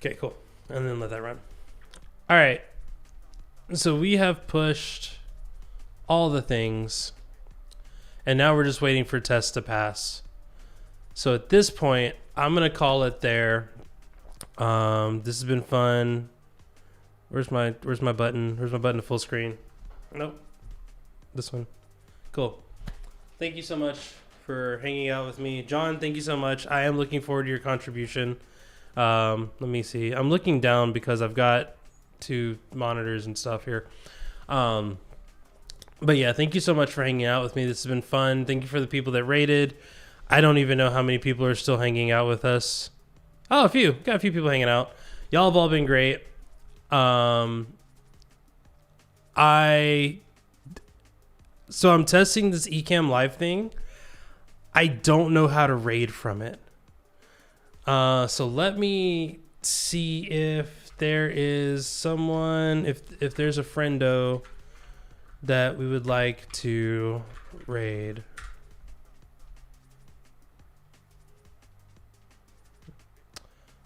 Okay, cool. And then let that run. All right. So we have pushed all the things, and now we're just waiting for tests to pass. So at this point, I'm going to call it there. This has been fun. Where's my button? Where's my button to full screen? Nope. This one. Cool. Thank you so much for hanging out with me. John, thank you so much. I am looking forward to your contribution. Let me see. I'm looking down because I've got 2 monitors and stuff here. But yeah, thank you so much for hanging out with me. This has been fun. Thank you for the people that rated. I don't even know how many people are still hanging out with us. Oh, a few. Got a few people hanging out. Y'all have all been great. So I'm testing this Ecamm Live thing. I don't know how to raid from it. So let me see if there is someone, if there's a friendo that we would like to raid.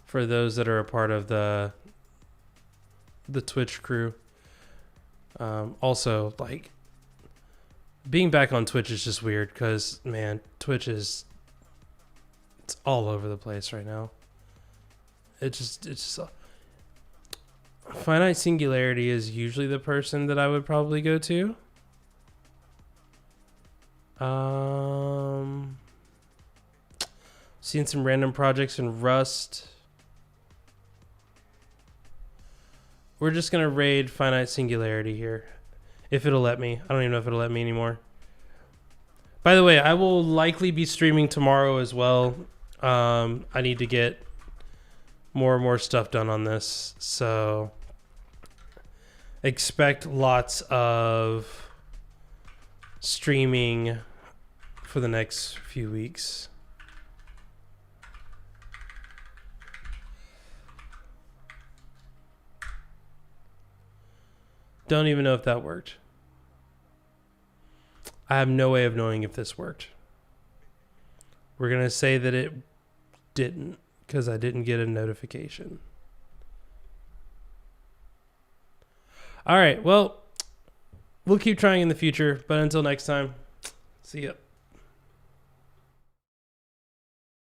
For those that are a part of the Twitch crew. Also, like, being back on Twitch is just weird because, man, Twitch is, it's all over the place right now. It's just Finite Singularity is usually the person that I would probably go to. Seeing some random projects in Rust. We're just going to raid Finite Singularity here. If it'll let me. I don't even know if it'll let me anymore. By the way, I will likely be streaming tomorrow as well. I need to get more and more stuff done on this. So expect lots of streaming for the next few weeks. Don't even know if that worked. I have no way of knowing if this worked. We're going to say that it didn't because I didn't get a notification. All right. Well, we'll keep trying in the future, but until next time, see ya.